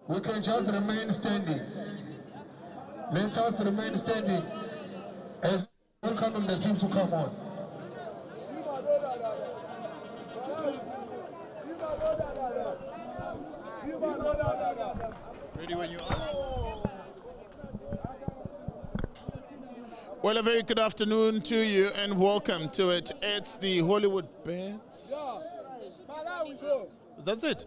We can just remain standing. Let us remain standing as welcome the team to come on. Ready when you are. Well, a very good afternoon to you and welcome to it. It's the Hollywood Bets. That's it.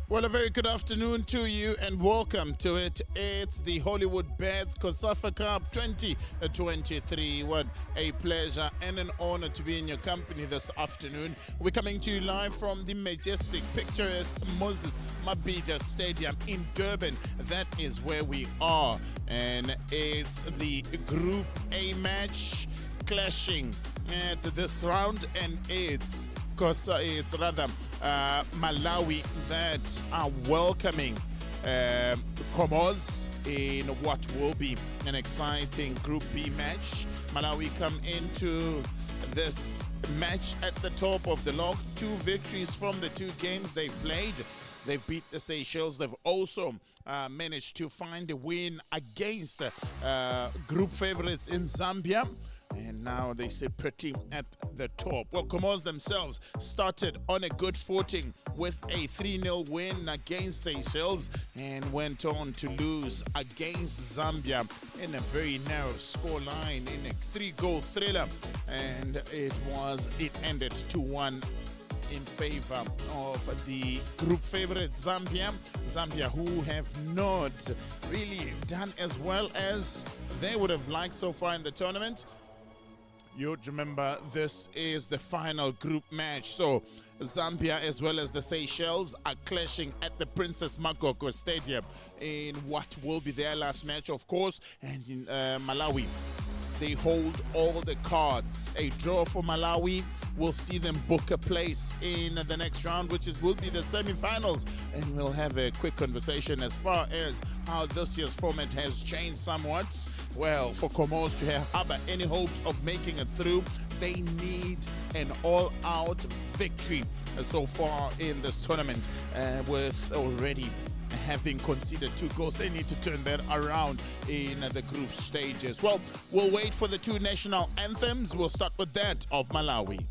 Well, a very good afternoon to you and welcome to it. It's the HOLLYWOODBETS COSAFA Cup 2023. What a pleasure and an honor to be in your company this afternoon. We're coming to you live from the majestic, picturesque Moses Mabhida Stadium in Durban. That is where we are. And it's the Group A match clashing at this round, and it's Malawi that are welcoming Comoros in what will be an exciting Group B match. Malawi come into this match at the top of the log. 2 victories from the 2 games they've played. They've beat the Seychelles. They've also managed to find a win against group favorites in Zambia. And now they sit pretty at the top. Well, Comoros themselves started on a good footing with a 3-0 win against Seychelles and went on to lose against Zambia in a very narrow scoreline in a 3-goal thriller. And it ended 2-1 in favor of the group favorites Zambia. Zambia, who have not really done as well as they would have liked so far in the tournament. You'd remember this is the final group match. So Zambia as well as the Seychelles are clashing at the Princess Makoko Stadium in what will be their last match, of course. And in Malawi, they hold all the cards. A draw for Malawi will see them book a place in the next round, which will be the semi-finals. And we'll have a quick conversation as far as how this year's format has changed somewhat. Well, for Comoros to have any hopes of making it through, they need an all-out victory so far in this tournament, with already having conceded 2 goals. They need to turn that around in the group stages. Well, we'll wait for the 2 national anthems. We'll start with that of Malawi.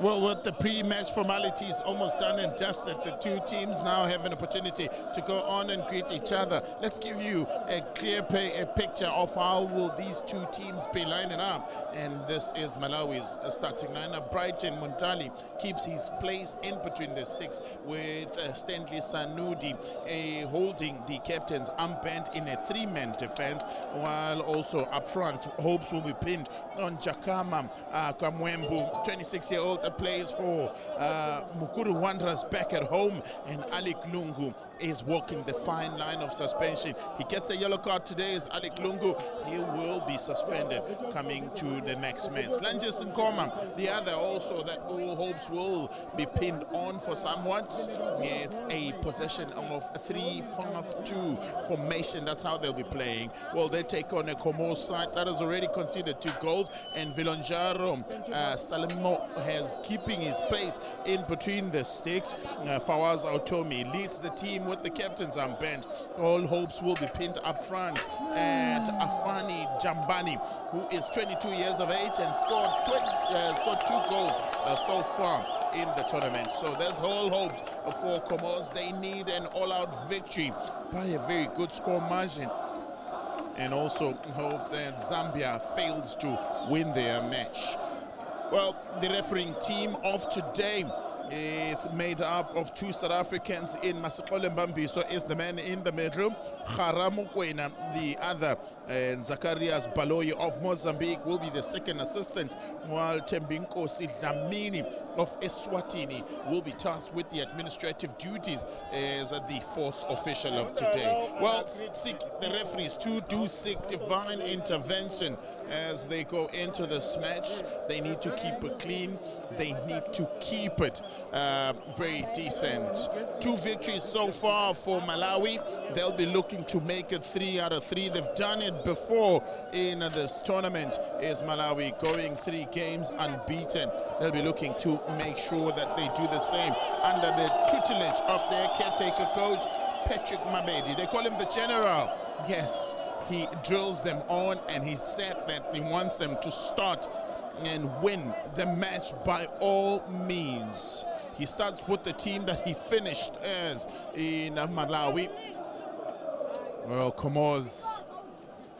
Well, with the pre-match formalities almost done and dusted, the two teams now have an opportunity to go on and greet each other. Let's give you a clear picture of how will these two teams be lining up. And this is Malawi's starting lineup. Brighton Muntali keeps his place in between the sticks with Stanley Sanudi holding the captain's armband in a three-man defense, while also up front, hopes will be pinned on Jakama Kamwembu, 26-year-old that plays for Mukuru Wanderers back at home, and Alec Lungu is walking the fine line of suspension. He gets a yellow card today as Alec Lungu. He will be suspended coming to the next match. Langes Nkoma, the other also that all hopes will be pinned on for somewhat. It's a possession of a 3-5-2 formation. That's how they'll be playing. Well, they take on a Comoros side that has already conceded 2 goals, and Vilonjaro Salimo has keeping his place in between the sticks. Fawaz Automi leads the team with the captain's armband. All hopes will be pinned up front at Afani Jambani, who is 22 years of age and scored 2 goals so far in the tournament. So there's all hopes for Comoros. They need an all-out victory by a very good score margin, and also hope that Zambia fails to win their match. Well, the refereeing team of today, it's made up of 2 South Africans in Masikole Mbambiso is the man in the middle. Haramu Kwena, the other, and Zacharias Baloyi of Mozambique will be the second assistant, while Tembinkosi Dlamini of Eswatini will be tasked with the administrative duties as the 4th official of today. Well, seek the referees to do seek divine intervention as they go into this match. They need to keep it clean. They need to keep it very decent. 2 victories so far for Malawi. They'll be looking to make it 3 out of 3. They've done it before in this tournament. Is Malawi going 3 games unbeaten? They'll be looking to make sure that they do the same under the tutelage of their caretaker coach, Patrick Mabedi. They call him the General. Yes, he drills them on, and he said that he wants them to start and win the match by all means. He starts with the team that he finished as in Malawi. Well, Comoros,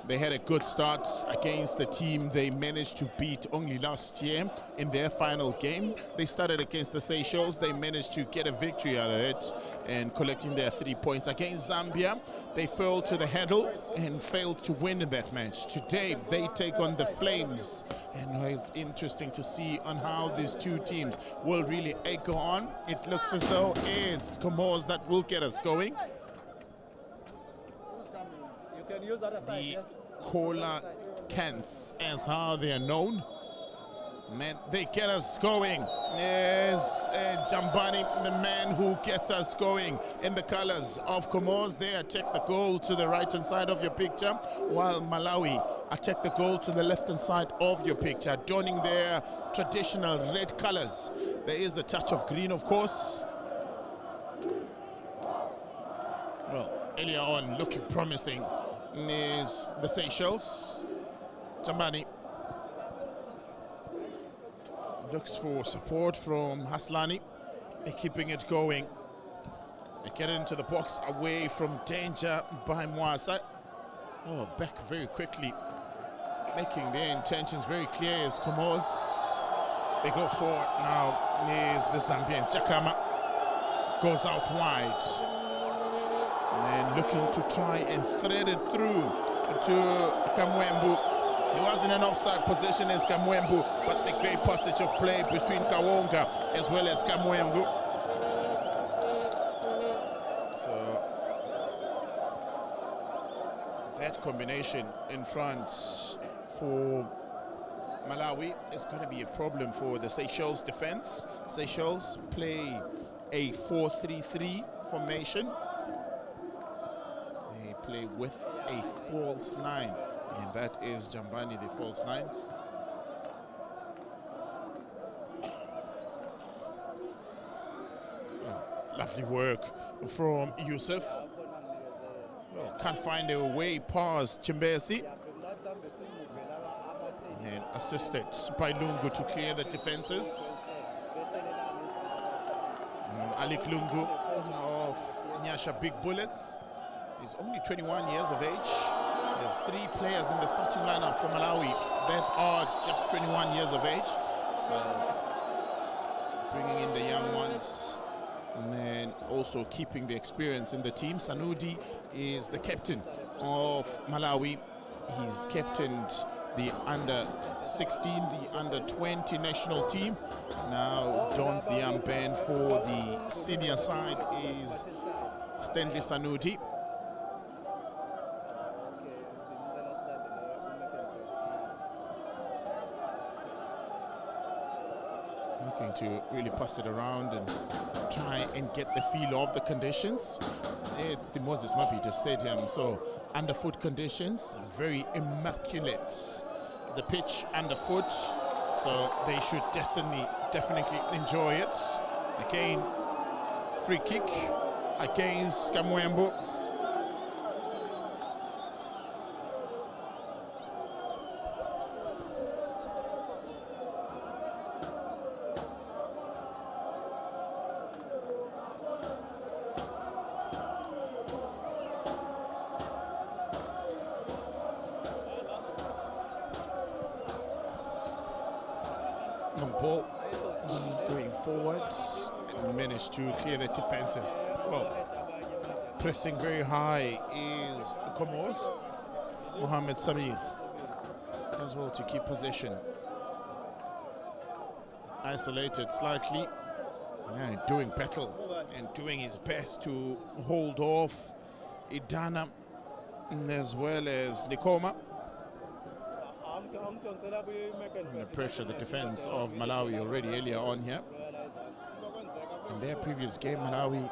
they had a good start against the team they managed to beat only last year in their final game. They started against the Seychelles. They managed to get a victory out of it and collecting their 3 points. Against Zambia, they fell to the hurdle and failed to win in that match. Today, they take on the Flames. And it's interesting to see on how these 2 teams will really echo on. It looks as though it's Comoros that will get us going. The Cola Cans, as how they are known. Man, they get us going. Yes, Jambani, the man who gets us going in the colors of Comoros. They attack the goal to the right-hand side of your picture, while Malawi attack the goal to the left-hand side of your picture, donning their traditional red colors. There is a touch of green, of course. Well, earlier on, looking promising is the Seychelles. Jambani looks for support from Haslani. They're keeping it going. They get into the box away from danger by Mwasa. Oh, back very quickly, making their intentions very clear as Comoros. They go forward now. Is the Zambian Jakama goes out wide. And looking to try and thread it through to Kamwembu. He was in an offside position as Kamwembu, but the great passage of play between Kawonga as well as Kamwembu. So that combination in front for Malawi is going to be a problem for the Seychelles defense. Seychelles play a 4-3-3 formation. They play with a false 9, and that is Jambani, the false 9. Well, lovely work from Yusuf. Well, can't find a way past Chimbesi. And assisted by Lungu to clear the defenses. Ali Klungu of Nyasha Big Bullets. He's only 21 years of age. There's 3 players in the starting lineup for Malawi that are just 21 years of age. So bringing in the young ones and then also keeping the experience in the team. Sanudi is the captain of Malawi. He's captained the under-16, the under-20 national team. Now dons the armband for the senior side is Stanley Sanudi. Looking to really pass it around and try and get the feel of the conditions. It's the Moses Mabhida Stadium, so underfoot conditions, very immaculate. The pitch underfoot, so they should definitely enjoy it. Again, free kick against Kamwembo. Long ball going forward and managed to clear the defenses. Well, pressing very high is Comoros. Mohamed Samir as well to keep possession. Isolated slightly. Yeah, doing battle and doing his best to hold off Idana as well as Nikoma. Under pressure, the defense of Malawi already earlier on here. In their previous game, Malawi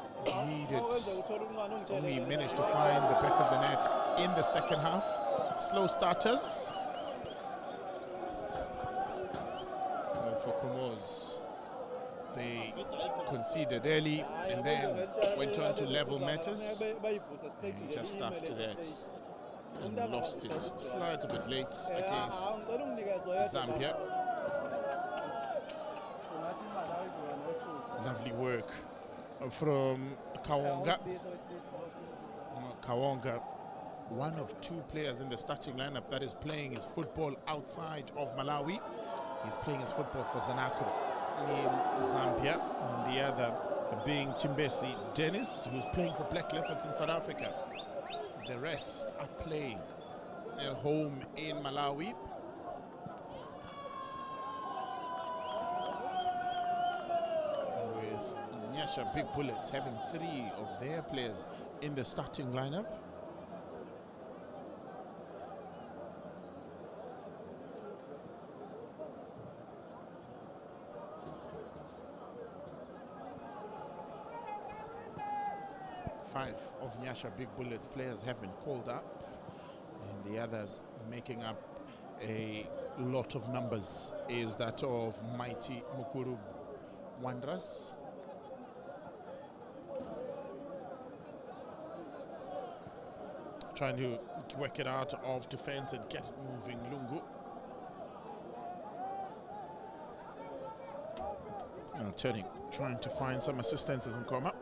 only managed to find the back of the net in the second half. Slow starters. For Comoros, they conceded early and then went on to level matters. And just after that, and lost it slight a bit late against Zambia. Lovely work from Kawonga. Kawonga, one of 2 players in the starting lineup that is playing his football outside of Malawi. He's playing his football for Zanaco in Zambia, and the other being Chimbesi Dennis, who's playing for Black Leopards in South Africa. The rest are playing at home in Malawi. With Nyasha Big Bullets having 3 of their players in the starting lineup. Five of Nyasha Big Bullets players have been called up, and the others making up a lot of numbers is that of Mighty Mukuru Wanderers. Trying to work it out of defense and get it moving. Lungu. Now turning, trying to find some assistances in Nkoma.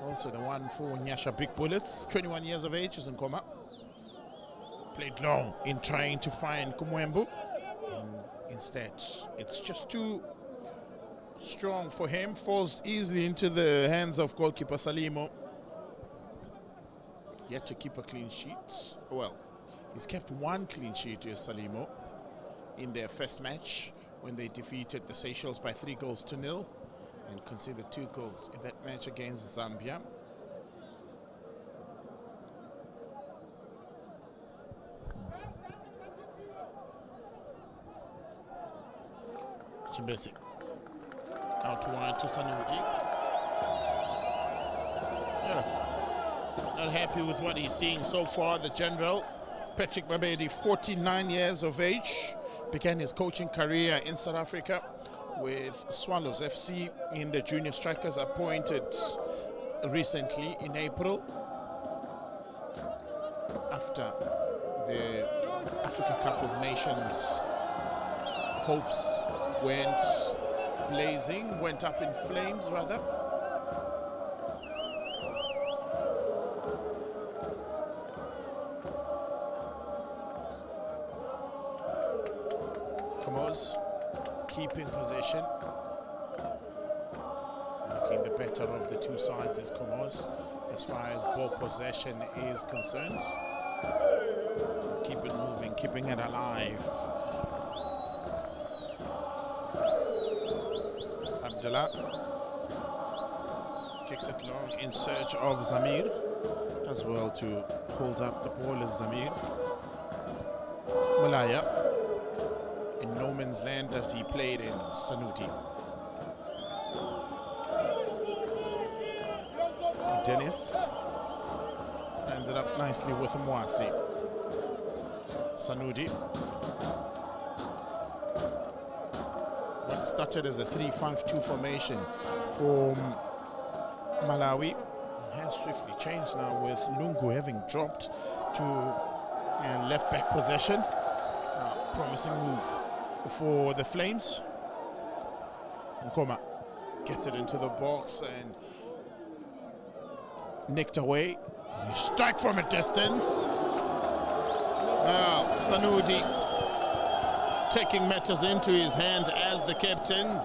Also the one for Nyasha Big Bullets, 21 years of age, is Nkoma. Played long in trying to find Kumwembu. Instead, it's just too strong for him. Falls easily into the hands of goalkeeper Salimo. Yet to keep a clean sheet. Well, he's kept 1 clean sheet to Salimo in their first match when they defeated the Seychelles by 3-0 and conceded 2 goals in that match against Zambia. Chimbesi out wide to Sanudi. Yeah. Not happy with what he's seeing so far. The general, Patrick Mabedi, 49 years of age, began his coaching career in South Africa with Swallows FC in the junior strikers, appointed recently in April after the Africa Cup of Nations hopes went blazing, went up in flames rather. Comoros keeping possession. Looking the better of the two sides is Comoros as far as ball possession is concerned. Keep it moving, keeping it alive. Abdullah kicks it long in search of Zamir. As well to hold up the ball is Zamir. Malaya in no man's land as he played in Sanuti. Dennis lands it up nicely with Mwasi. Sanuti. What started as a 3-5-2 formation for Malawi has swiftly changed now with Lungu having dropped to left back possession. Promising move for the Flames. Nkoma gets it into the box and nicked away. Strike from a distance. Now Sanudi taking matters into his hands as the captain.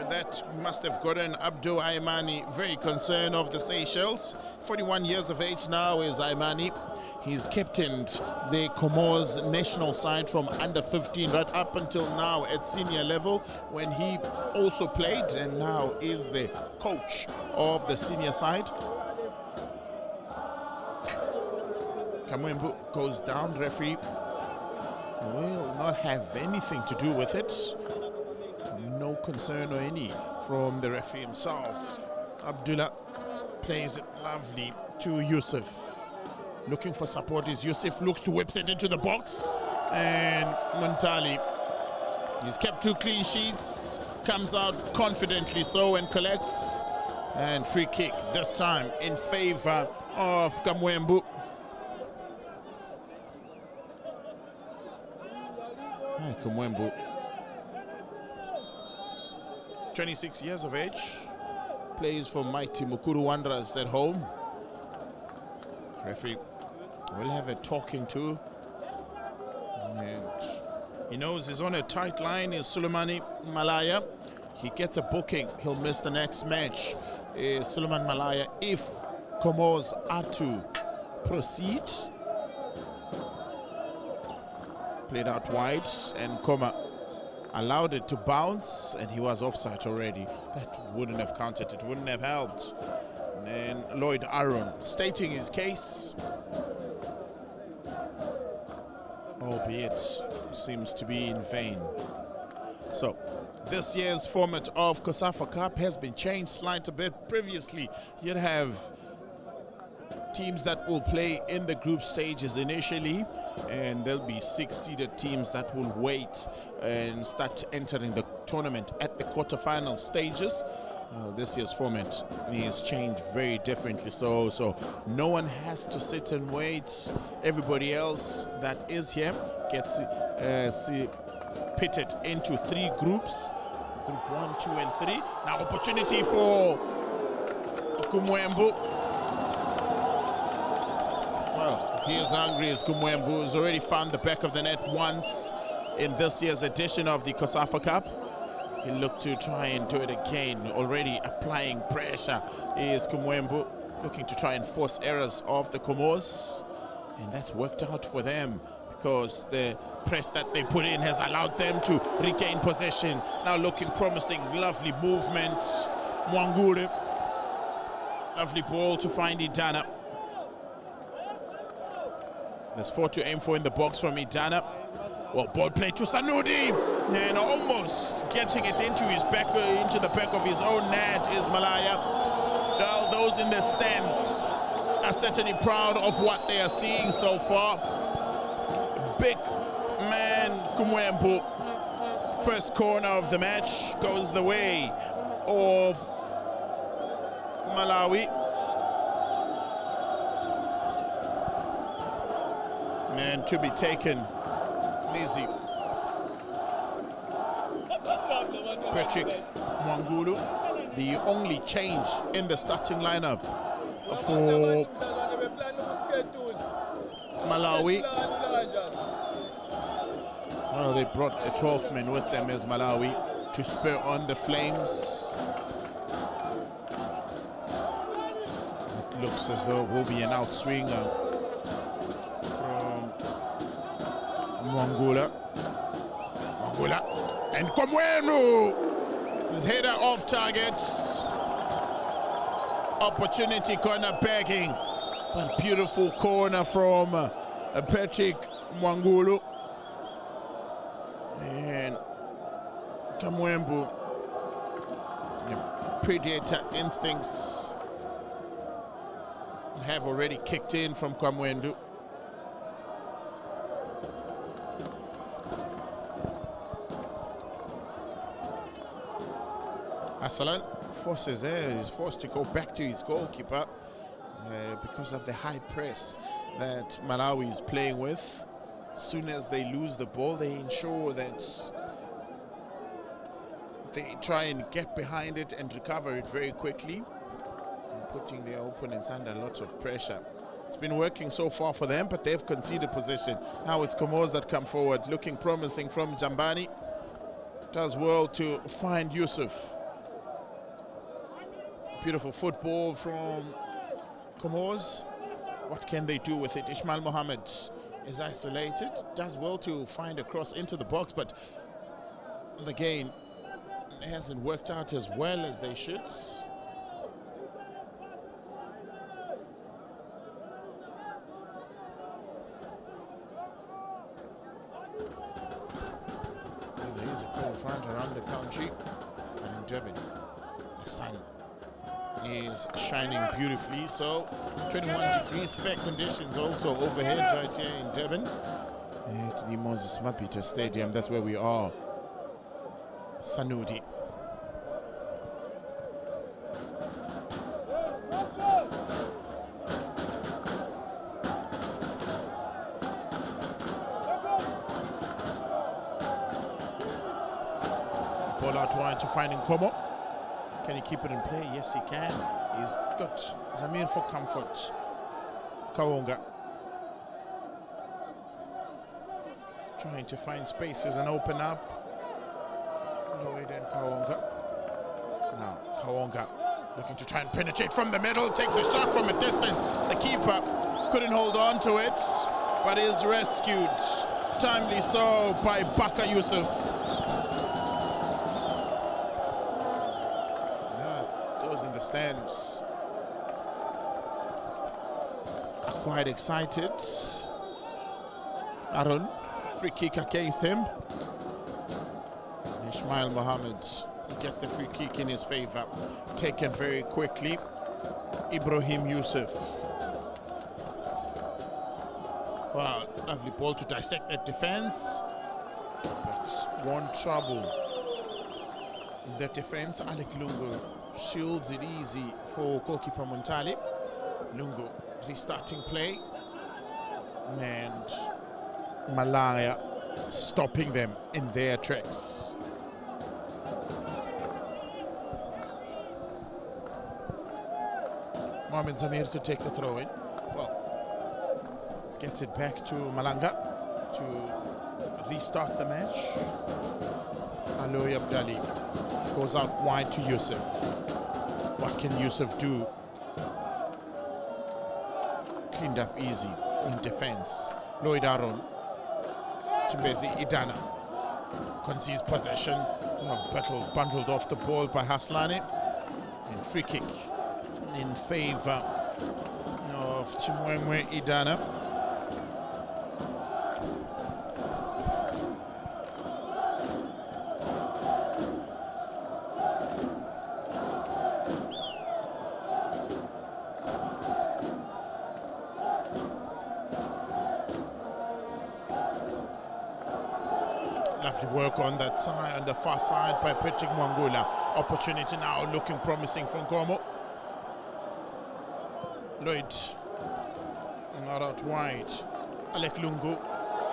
That must have gotten Abdul Aymani very concerned of the Seychelles. 41 years of age now is Aymani. He's captained the Comoros national side from under 15 right up until now at senior level when he also played and now is the coach of the senior side. Kamwembu goes down. Referee will not have anything to do with it. No concern or any from the referee himself. Abdullah plays it lovely to Yusuf. Looking for support is Yusuf, looks to whip it into the box. And Muntali, he's kept 2 clean sheets, comes out confidently so and collects. And free kick this time in favor of Kamwembu. Kamwembu, 26 years of age, plays for mighty Mukuru Wanderers at home. Referee will have a talking to, and he knows he's on a tight line. Is Sulemani Malaya. He gets a booking, he'll miss the next match. Is Suleiman Malaya if Comoros are to proceed. Played out wide and Koma allowed it to bounce and he was offside already. That wouldn't have counted, it wouldn't have helped. And Lloyd Aaron stating his case, albeit seems to be in vain. So this year's format of COSAFA Cup has been changed slight a bit. Previously you'd have teams that will play in the group stages initially, and there'll be 6-seeded teams that will wait and start entering the tournament at the quarterfinal stages. This year's format is changed very differently, so no one has to sit and wait. Everybody else that is here gets pitted into 3 groups, group 1, 2 and 3. Now opportunity for Kumwembu. Well, he is hungry as Kumwembu has already found the back of the net once in this year's edition of the COSAFA Cup. He looked to try and do it again, already applying pressure. Is Kumwembu looking to try and force errors of the Comoros, and that's worked out for them because the press that they put in has allowed them to regain possession. Now looking promising, lovely movement. Mwangule, lovely ball to find Idana. There's 4 to aim for in the box from Idana. Well, ball play to Sanudi, and almost getting it into his back, into the back of his own net is Malaya. Now, those in the stands are certainly proud of what they are seeing so far. Big man Kumwembu, first corner of the match goes the way of Malawi. And to be taken, easy. Patrick Mwangulu, the only change in the starting lineup for Malawi. Well, they brought the 12 men with them as Malawi to spur on the Flames. It looks as though it will be an outswinger from Mwangula. And Komwenu! His header off target. Opportunity corner begging. But beautiful corner from Patrick Mwangulu. And Kamwembu, the predator instincts have already kicked in from Kamwendu. Asalan forces there, is forced to go back to his goalkeeper because of the high press that Malawi is playing with. As soon as they lose the ball, they ensure that they try and get behind it and recover it very quickly, and putting their opponents under lots of pressure. It's been working so far for them, but they've conceded possession. Now it's Comoros that come forward, looking promising from Jambani. Does well to find Yusuf. Beautiful football from Comoros. What can they do with it? Ismail Mohammed is isolated, does well to find a cross into the box, but again, it hasn't worked out as well as they should. And there is a cold front around the country, and in Durban, the sun is shining beautifully. So 21 degrees, fair conditions also overhead right here in Durban. It's the Moses Mapita Stadium, that's where we are. Sanudi. Ball out wide to find Nkomo. Can he keep it in play? Yes, he can. He's got Zamir for comfort. Kawonga. Trying to find spaces and open up. Lloyd and Kawonga. Now, Kawonga looking to try and penetrate from the middle. Takes a shot from a distance. The keeper couldn't hold on to it, but is rescued. Timely so by Baka Yusuf. In the stands are quite excited. Aaron, free kick against him. Ismail Mohammed gets the free kick in his favor, taken very quickly. Ibrahim Yusuf. Wow, lovely ball to dissect that defense, but one trouble. The defense, Alec Lungu shields it easy for goalkeeper Montali. Lungu restarting play, and Malaya stopping them in their tracks. Mohamed Zamir to take the throw in. Well, gets it back to Malanga to restart the match. Aloy Abdali goes out wide to Yusuf. What can Yusuf do? Cleaned up easy in defense. Lloyd Aaron. Chimbezi Idana concedes possession. Bundled off the ball by Haslani. And free kick in favor of Chimwemwe Idana. Lovely work on that side, on the far side by Patrick Mwangula. Opportunity now looking promising from Gomo. Lloyd not out wide. Alec Lungu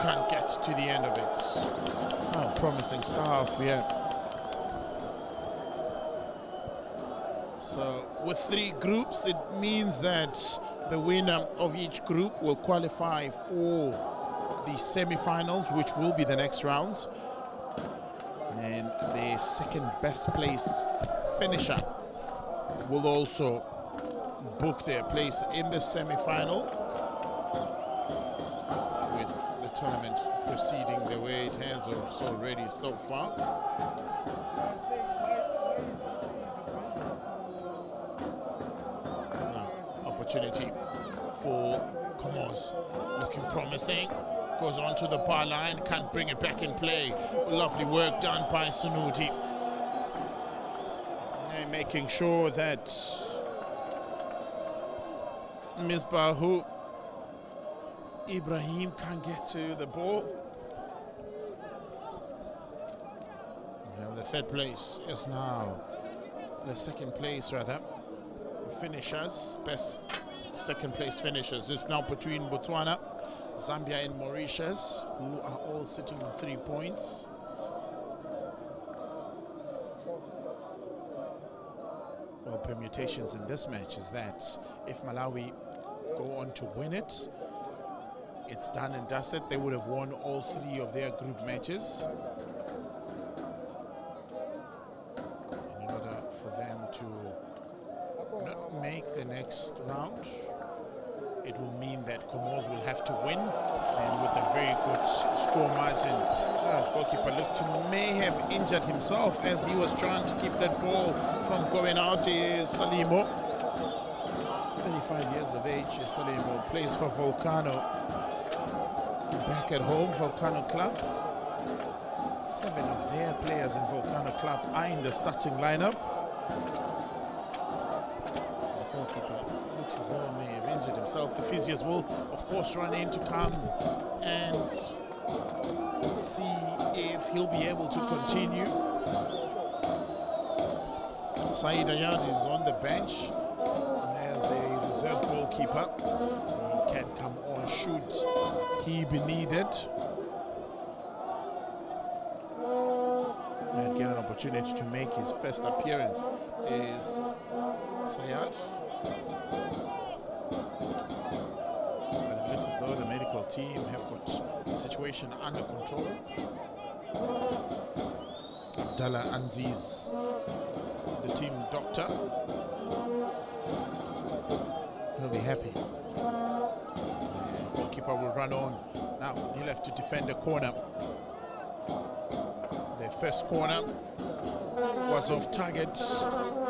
can't get to the end of it. Oh, promising stuff, yeah. So with 3 groups, it means that the winner of each group will qualify for the semi-finals, which will be the next rounds. And the second best place finisher will also book their place in the semi-final, with the tournament proceeding the way it has already so far. Now, opportunity for Comoros, looking promising. Goes on to the bar line, can't bring it back in play. Lovely work done by Sanuti. And making sure that Misbahu Ibrahim can't get to the ball. Well, the third place is now the second place, rather. Finishers, best second place finishers is now between Botswana, Zambia and Mauritius, who are all sitting on 3 points. Well, permutations in this match is that if Malawi go on to win it, it's done and dusted. They would have won all 3 of their group matches. And in order for them to not make the next round, it will mean that Comoros will have to win, and with a very good score margin. Goalkeeper looked to may have injured himself as he was trying to keep that ball from going out. Is Salimo, 35 years of age. Salimo plays for Volcano. Back at home, Volcano Club. 7 of their players in Volcano Club are in the starting lineup. The goalkeeper looks as though he may have injured himself. The physios will, of course, run in to come and see if he'll be able to continue. Saeed Ayad is on the bench as a reserve goalkeeper. He can come on should he be needed. And get an opportunity to make his first appearance is Sayad. But it looks as though the medical team have got the situation under control. Abdallah Anziz, the team doctor, he'll be happy. The goalkeeper will run on. Now he'll have to defend the corner. The first corner was off target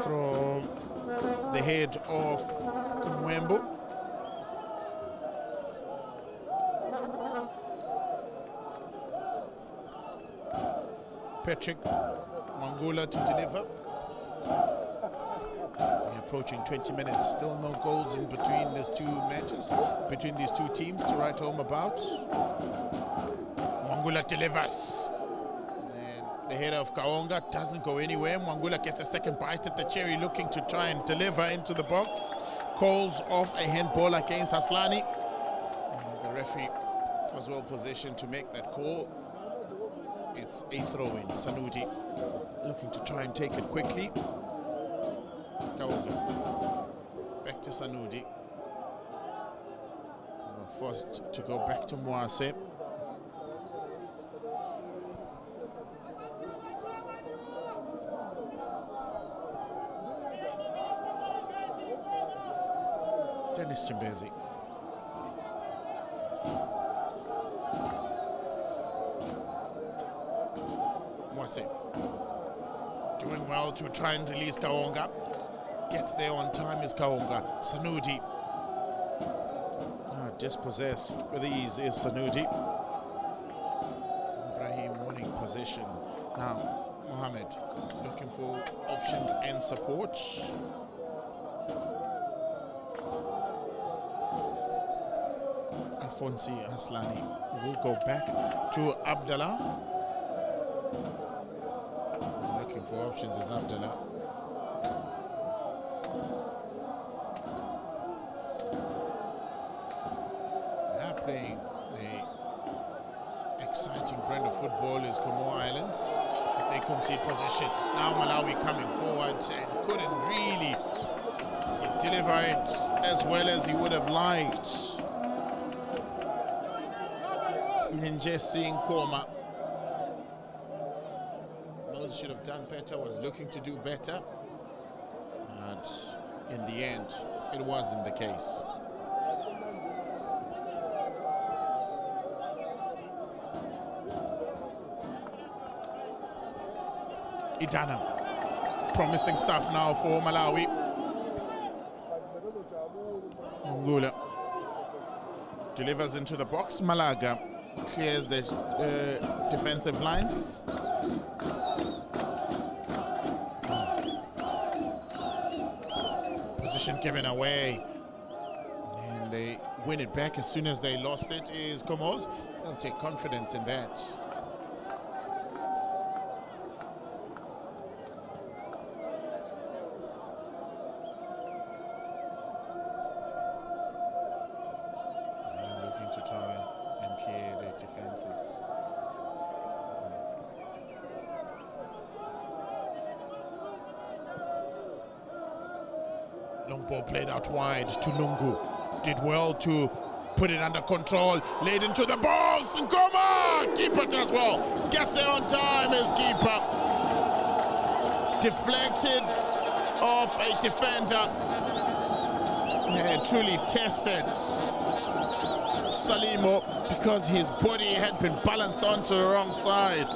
from the head of Mwembo. Patrick Mangula to deliver. We're approaching 20 minutes. Still no goals in between these two matches, between these two teams to write home about. Mangula delivers. And the header of Kaonga doesn't go anywhere. Mangula gets a second bite at the cherry, looking to try and deliver into the box. Calls off a handball against Haslani. And the referee was well positioned to make that call. It's a throw-in. Sanuti looking to try and take it quickly. Kaonga. Back to Sanuti. Forced to go back to Mwase. Dennis Chimbezi. Mwase doing well to try and release Kaonga. Gets there on time is Kaonga. Sanuti. Dispossessed with ease is Sanuti. Ibrahim winning position. Now Mohamed looking for options and support. Alfonsi Haslani will go back to Abdallah. Looking for options is Abdallah. Playing the exciting brand of football is Comoro Islands. They concede possession. Now Malawi coming forward and couldn't really deliver it as well as he would have liked. Njesi Nkoma. Those should have done better, was looking to do better. But in the end, it wasn't the case. Idana, promising stuff now for Malawi. Mongula delivers into the box. Malaga clears the defensive lines. Position given away. And they win it back as soon as they lost it. Is Comoros. They'll take confidence in that. To try and clear the defenses. Long ball played out wide to Lungu. Did well to put it under control. Laid into the box and Nkoma! Keeper does well. Gets there on time as keeper. Deflected off a defender. Yeah, truly tested Salimo because his body had been balanced onto the wrong side,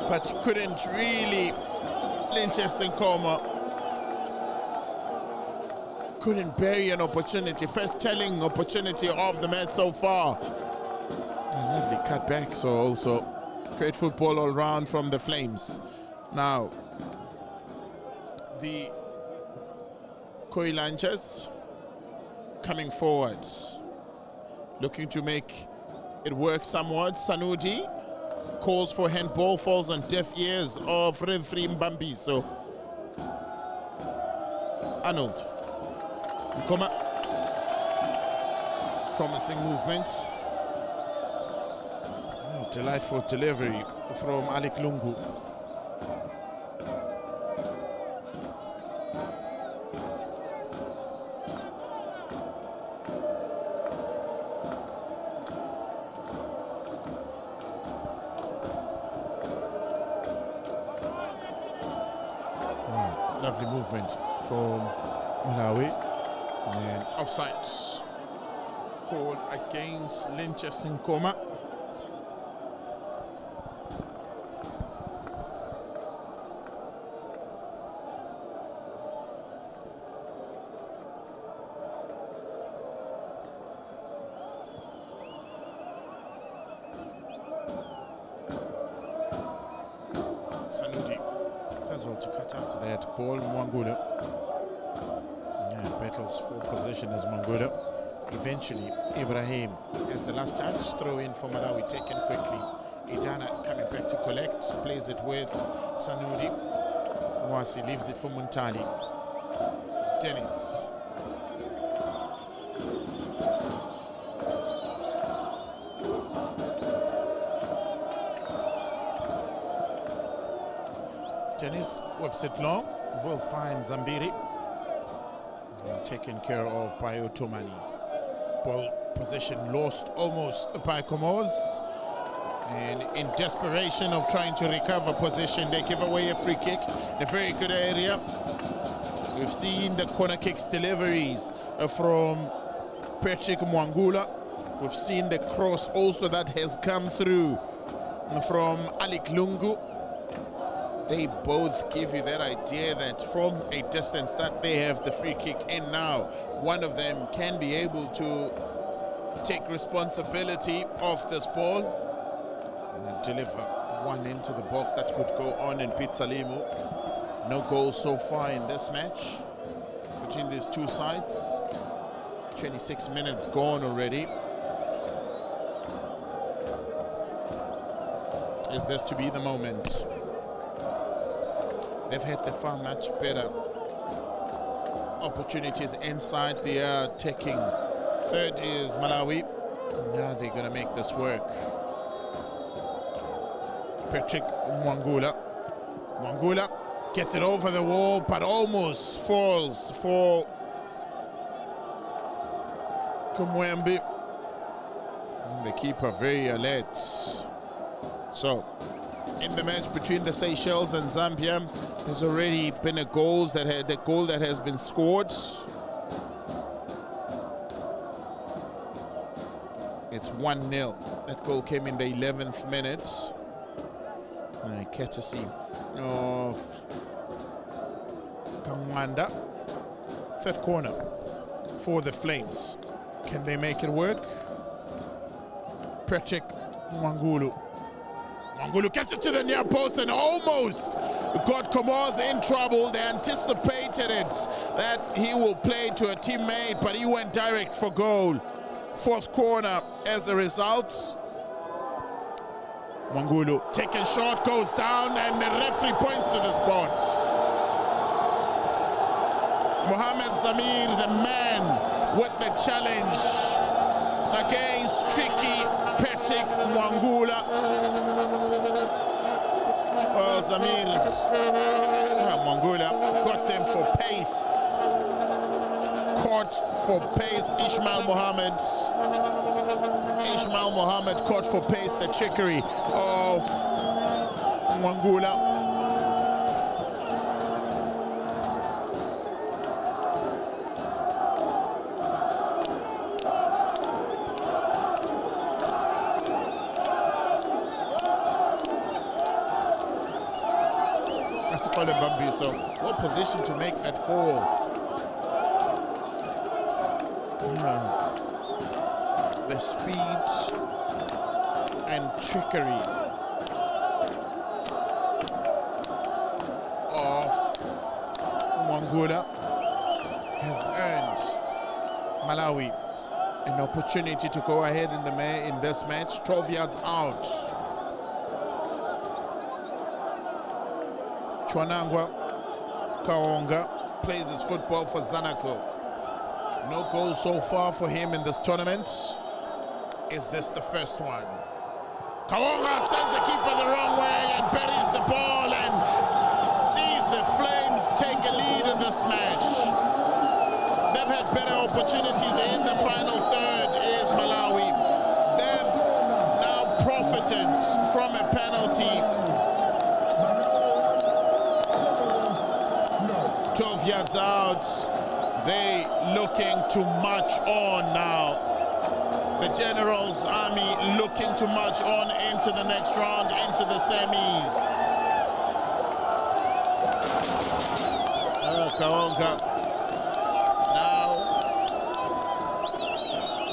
but couldn't really lynch Nkoma. Couldn't bury an opportunity. First telling opportunity of the match so far. A lovely cutback, so also great football all round from the Flames. Now, the Koilanchas coming forward, looking to make it work somewhat. Sanudi calls for handball, falls on deaf ears of referee Mbambi. So Arnold Nkoma, promising movement. Oh, delightful delivery from Alec Lungu. Lovely movement from Malawi. And then offside call against Lynches Nkoma. Sanudi as well to cut out that ball. Mwangula battles for possession as Mwangula. Eventually Ibrahim as the last touch. Throw in for Malawi, taken quickly. Idana coming back to collect, plays it with Sanudi. Mwasi leaves it for Muntali. Dennis. Dennis whips it long, will find Zambiri. Taken care of by Otomani. Ball possession lost almost by Comoros. And in desperation of trying to recover possession, they give away a free kick in a very good area. We've seen the corner kicks deliveries from Patrick Mwangula. We've seen the cross also that has come through from Alec Lungu. They both give you that idea that from a distance that they have the free kick in now. One of them can be able to take responsibility of this ball and deliver one into the box that could go on in Pizzalimo. No goals so far in this match between these two sides. 26 minutes gone already. Is this to be the moment? They've had the far much better opportunities inside. They are taking. Third is Malawi. Now they're going to make this work. Patrick Mwangula. Mwangula gets it over the wall, but almost falls for Kumwembe. The keeper very alert. So, in the match between the Seychelles and Zambia, there's already been a goal that has been scored. It's 1-0. That goal came in the 11th minute. Courtesy of Kamwanda. Third corner for the Flames. Can they make it work? Patrick Mwangulu. Mwangulu gets it to the near post and almost got Comoros in trouble. They anticipated it, that he will play to a teammate, but he went direct for goal. Fourth corner as a result. Mwangulu taken short, goes down, and the referee points to the spot. Mohamed Samir, the man with the challenge against tricky Patrick Mwangula. Well, Samir Mwangula got them for pace. Caught for pace, Ismail Mohammed caught for pace, the trickery of Mwangula. That's called a Bambi, so what position to make that call? The speed and trickery of Mwangula has earned Malawi an opportunity to go ahead in this match. 12 yards out. Chwanangwa Kaonga plays his football for Zanaco. No goals so far for him in this tournament. Is this the first one? Kaonga sends the keeper the wrong way and buries the ball and sees the Flames take a lead in this match. They've had better opportunities in the final third is Malawi. They've now profited from a penalty. 12 yards out. They looking to march on now. The Generals Army looking to march on into the next round, into the semis. Kaonga now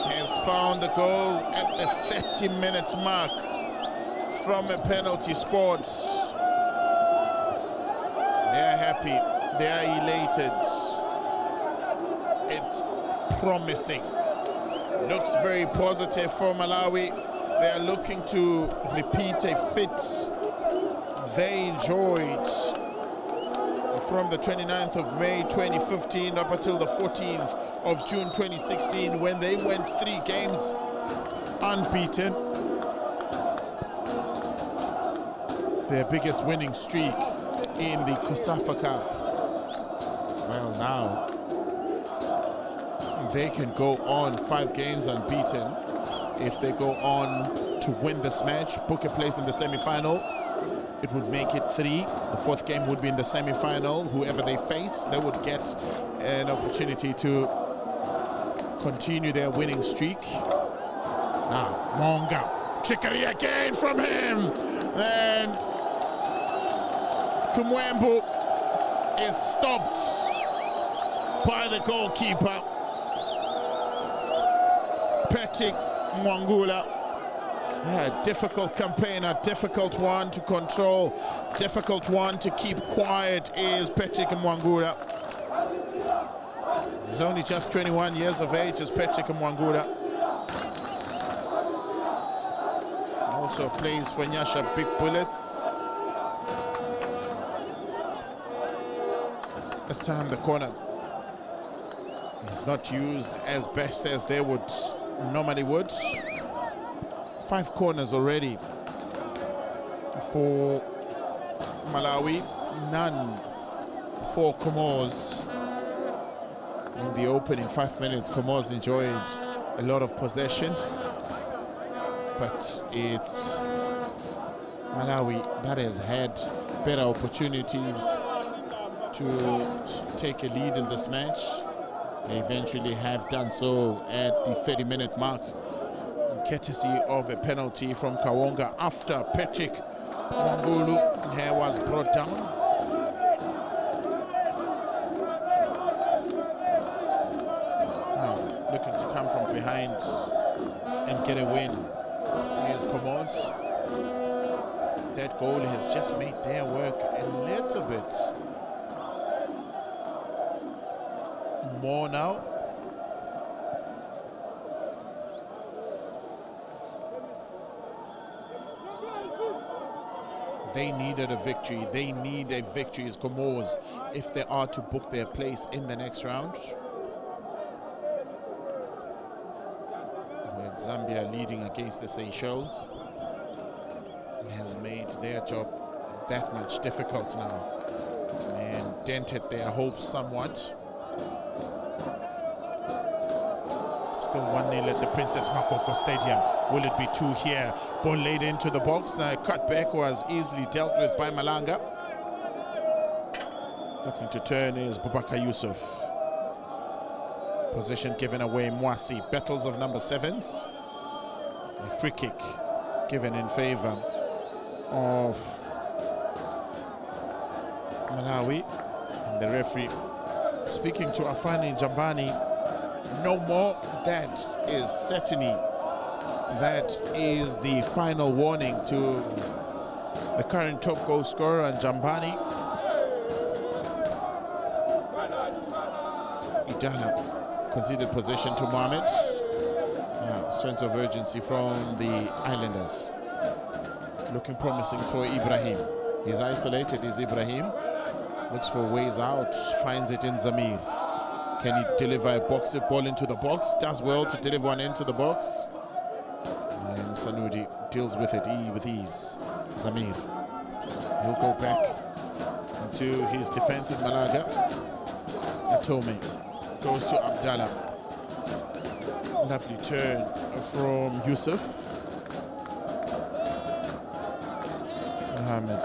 has found the goal at the 30-minute mark from a penalty spot. They are happy. They are elated. It's promising. Looks very positive for Malawi. They are looking to repeat a feat they enjoyed from the 29th of May 2015 up until the 14th of June 2016 when they went 3 games unbeaten. Their biggest winning streak in the COSAFA Cup. Well, now they can go on 5 games unbeaten. If they go on to win this match, book a place in the semi-final, it would make it 3. The 4th game would be in the semi-final. Whoever they face, they would get an opportunity to continue their winning streak. Now, Monga, trickery again from him. And Kumwembu is stopped by the goalkeeper. Patrick Mwangula. A difficult campaign, a difficult one to control, difficult one to keep quiet is Patrick Mwangula. He's only just 21 years of age as Patrick Mwangula. Also plays for Nyasha Big Bullets. This time the corner is not used as best as they would normally would. 5 corners already for Malawi, none for Comoros. In the opening 5 minutes, Comoros enjoyed a lot of possession. but it's Malawi that has had better opportunities to take a lead in this match. They eventually have done so at the 30-minute mark, courtesy of a penalty from Kawonga after Patrick Mwangulu here was brought down. Now looking to come from behind and get a win. Here's Comoros. That goal has just made their work a little bit more now. They needed a victory. They need a victory as Comoros if they are to book their place in the next round. With Zambia leading against the Seychelles, it has made their job that much difficult now and dented their hopes somewhat. Still 1-0 at the Princess Makoko Stadium. Will it be 2 here? Ball laid into the box. Cutback was easily dealt with by Malanga. Looking to turn is Bubakar Yusuf. Position given away, Mwasi. Battles of number 7s. A free kick given in favor of Malawi. And the referee speaking to Afani Jambani. No more. That is certainly, that is the final warning to the current top goal scorer and Jambani. Idana conceded possession to Mohamed. Now, sense of urgency from the Islanders. Looking promising for Ibrahim. He's isolated, is Ibrahim. Looks for ways out, finds it in Zamir. Can he deliver a box ball into the box? Does well to deliver one into the box. And Sanudi deals with it with ease. Zamir. He'll go back into his defensive Malaga. Atome goes to Abdallah. Lovely turn from Yusuf. Mohamed.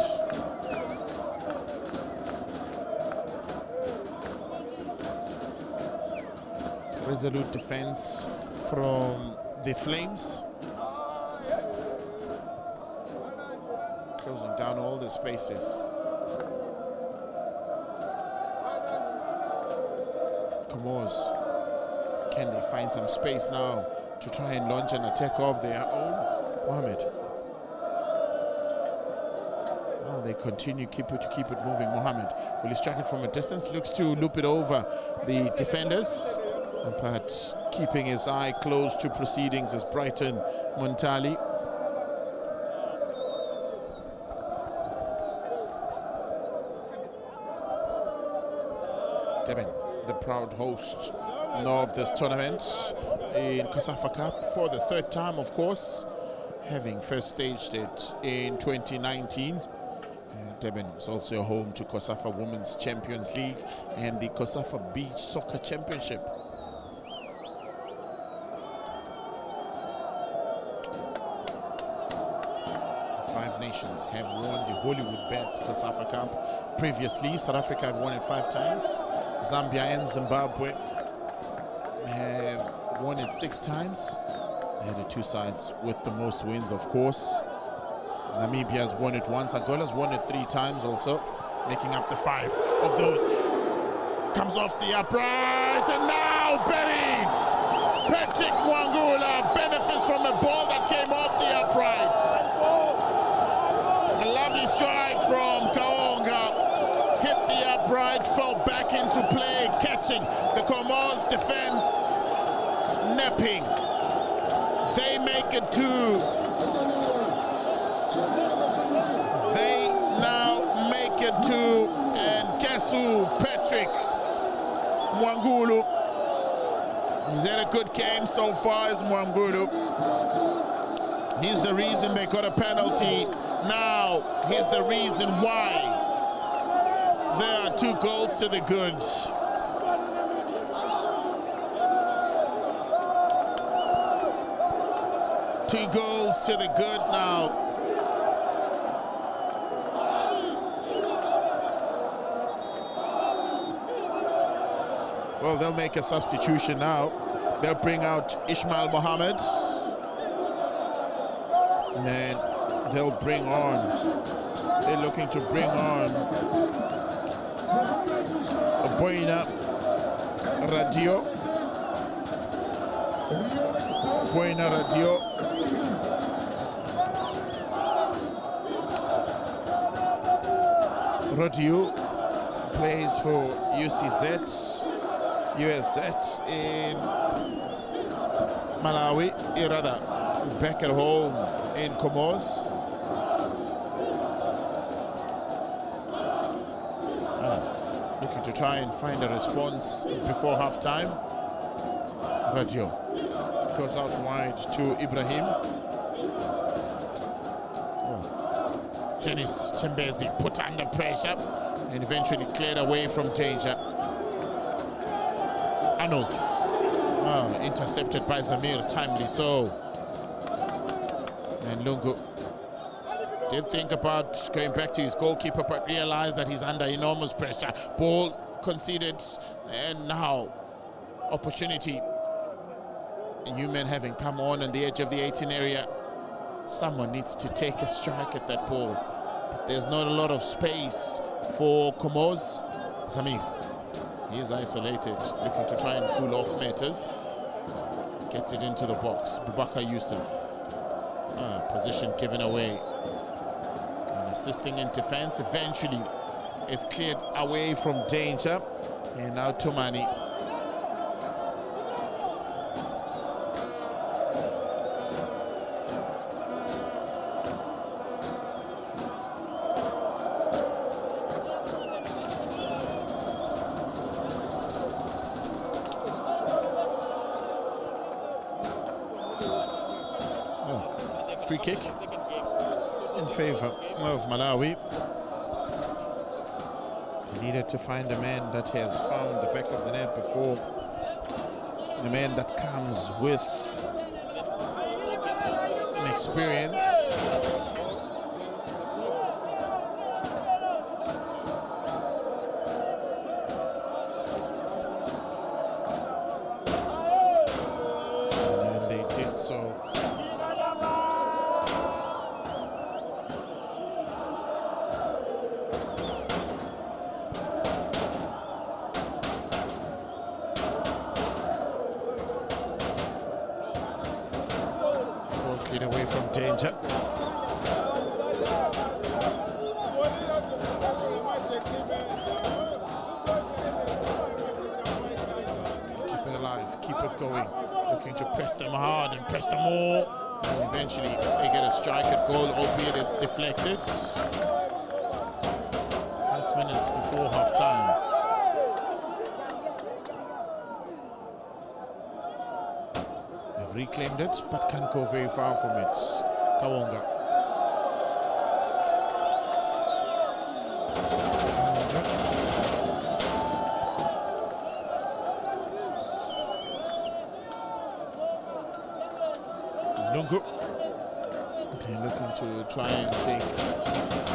Resolute defense from the Flames. Closing down all the spaces. Comoros. Can they find some space now to try and launch an attack of their own? Mohamed. Well, they continue to keep it moving. Mohamed will he strike it from a distance? Looks to loop it over the defenders. But keeping his eye close to proceedings is Brighton Montali. Deben, the proud host of this tournament in COSAFA Cup for the 3rd time, of course, having first staged it in 2019. Deben is also home to COSAFA Women's Champions League and the COSAFA Beach Soccer Championship. Nations have won the HOLLYWOODBETS COSAFA Cup previously. South Africa have won it 5 times. Zambia and Zimbabwe have won it 6 times. They are the 2 sides with the most wins, of course. Namibia has won it once. Angola's won it 3 times also, making up the 5 of those. Comes off the upright and now buried. Patrick Mwangulu benefits from a ball that came off the upright. Strike from Kawonga, hit the upright, fell back into play, catching the Comoros defense, napping. They make it 2. They now make it 2, and guess who? Patrick Mwangulu. He's had a good game so far as Mwangulu. He's the reason they got a penalty. Now, here's the reason why. There are 2 goals to the good. 2 goals to the good now. Well, they'll make a substitution now. They'll bring out Ismail Mohammed. And then they'll bring on, they're looking to bring on Boina Radio. Boina Radio. Radio plays for USZ in Malawi, rather back at home in Comoros. Looking to try and find a response before half-time. Radio goes out wide to Ibrahim. Dennis Chembezi put under pressure and eventually cleared away from danger. Arnold, intercepted by Zamir, timely so. And Lungu did think about going back to his goalkeeper, but realized that he's under enormous pressure. Ball conceded, and now opportunity. New men having come on the edge of the 18 area. Someone needs to take a strike at that ball. But there's not a lot of space for Comoros. Zamir, he is isolated, looking to try and cool off matters. Gets it into the box. Bubakar Yusuf. Position given away. And assisting in defense. Eventually, it's cleared away from danger. And now Tomani. Free kick in favor of Malawi. He needed to find a man that has found the back of the net before. The man that comes with an experience. And they did so. Get away from danger. Keep it alive, keep it going. Looking to press them hard and press them more. And eventually they get a strike at goal, albeit it's deflected. 5 minutes before half time. Reclaimed it, but can't go very far from it. Kawonga. Lungu. They're looking to try and take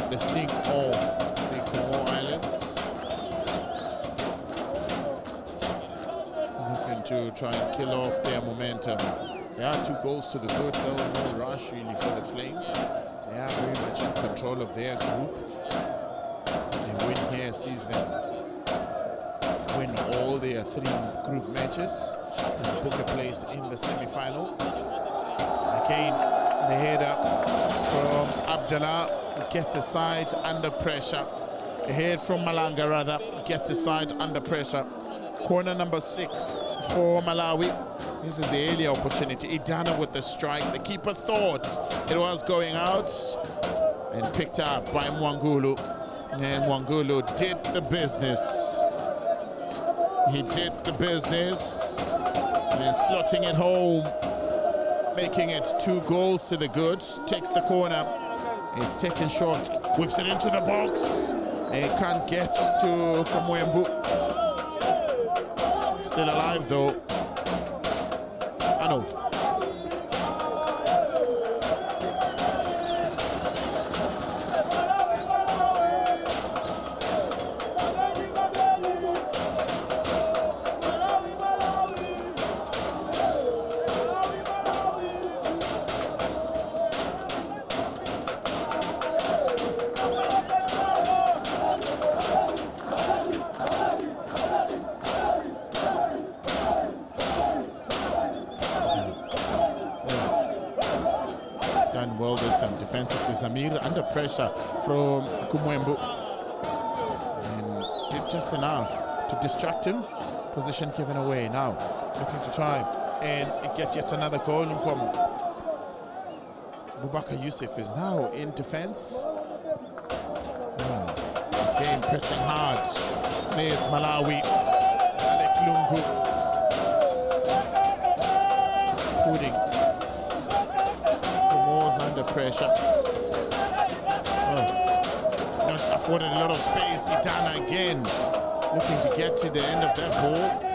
the sting off the Comoro Islands. Looking to try and kill off their momentum. There are 2 goals to the good, though no rush really for the Flames. They are very much in control of their group. The win here sees them win all their 3 group matches and book a place in the semi-final. Again, the head up from Abdallah gets aside under pressure. The head from Malanga, rather, gets aside under pressure. Corner number 6 for Malawi. This is the early opportunity. Idana with the strike. The keeper thought it was going out and picked up by Mwangulu. And Mwangulu did the business. He did the business. And then slotting it home, making it 2 goals to the good. Takes the corner. It's taken short. Whips it into the box. And can't get to Kamwembu. Still alive though. Arnold. defensively. Zamir under pressure from Kumwembu. And did just enough to distract him. Position given away now. Looking to try and get yet another goal in Nkomo. Bubakar Yusuf is now in defense. Again pressing hard. There's Malawi. Alec Lungu. Putting Comoros under pressure. Not afforded a lot of space. Idana again looking to get to the end of that ball.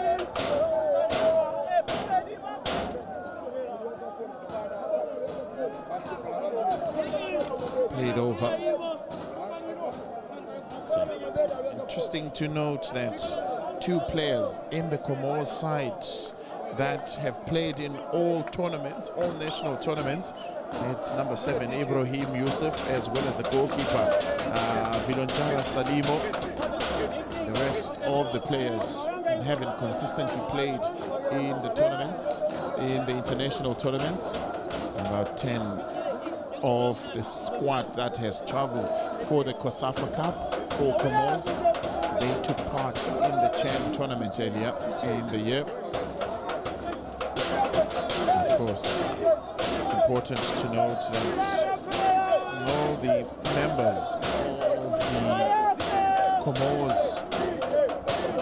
Played over. So, interesting to note that two players in the Comoros side that have played in all tournaments, all national tournaments. It's number 7, Ibrahim Yusuf, as well as the goalkeeper, Vilonjara Salimo. The rest of the players haven't consistently played in the tournaments, in the international tournaments. About 10 of the squad that has traveled for the COSAFA Cup for Comoros. They took part in the Chan tournament earlier in the year. Of course, it's important to note that all the members of the Comoros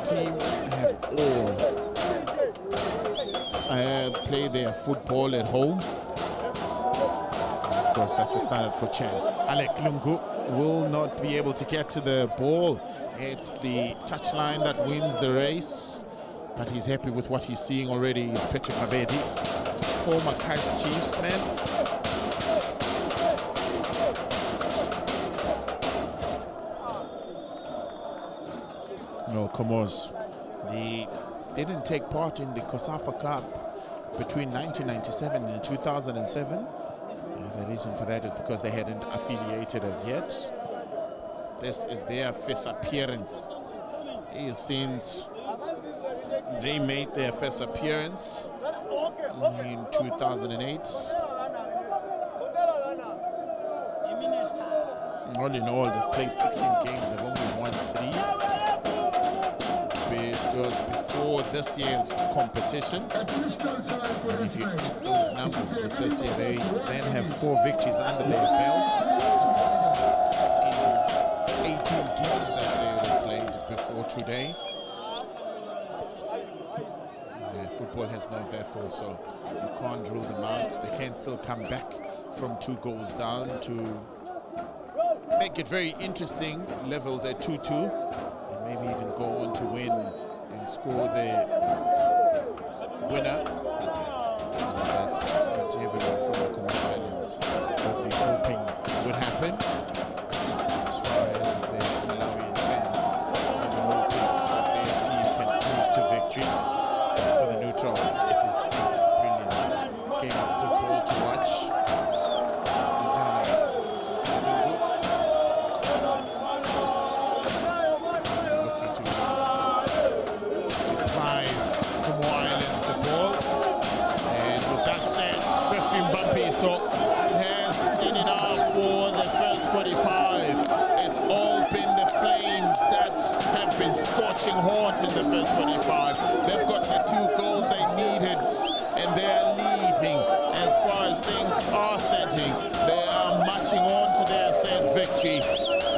team have all played their football at home. Of course, that's a standard for Chan. Alec Lungu will not be able to get to the ball. It's the touchline that wins the race, but he's happy with what he's seeing already. Is Petro Kavedi, former Kaizer Chiefs man. No, Comoros. They didn't take part in the COSAFA Cup between 1997 and 2007. The reason for that is because they hadn't affiliated as yet. This is their 5th appearance since they made their first appearance in 2008. All in all, they've played 16 games, they've only won 3. It was before this year's competition. And if you add those numbers with this year, they then have 4 victories under their belt in 18 games that they have played before today. Football has no therefore, so you can't rule them out. They can still come back from 2 goals down to make it very interesting, level their 2-2, and maybe even go on to win and score the winner. And that's what everyone from the Comoros Islands would be hoping would happen. As far as the Malawian fans will be hoping that their team can cruise to victory. For the neutrals, it is a brilliant game of football to watch. Looking to deprive Comoros Islands the ball. And with that said, referee Mbampiso has seen enough for the first 45. It's all been the flames that have been scorching hot in the first 45. They've got the 2 goals they needed, and they are leading as far as things are standing. They are marching on to their 3rd victory.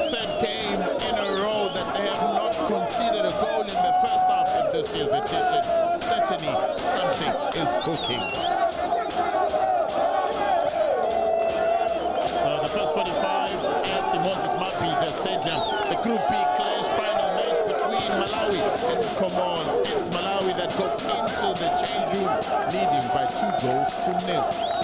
3rd game in a row that they have not conceded a goal in the first half of this year's edition. Certainly something is cooking. So the first 45 at the Moses Mapita Stadium, the Group B clash final match between Malawi and Comoros. It's Malawi that go into the change room leading by 2 goals to 0.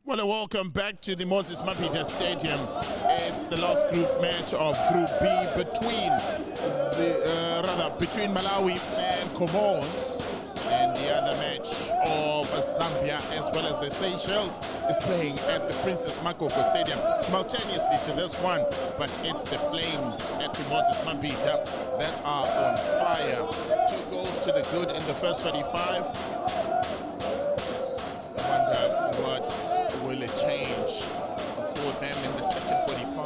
Well, a welcome back to the Moses Mabhida Stadium. It's the last group match of Group B between Malawi and Comoros. And the other match of Zambia as well as the Seychelles is playing at the Princess Makoko Stadium simultaneously to this one. But it's the Flames at the Moses Mabhida that are on fire. 2 goals to the good in the first 35. I wonder what will it change for them in the second 45.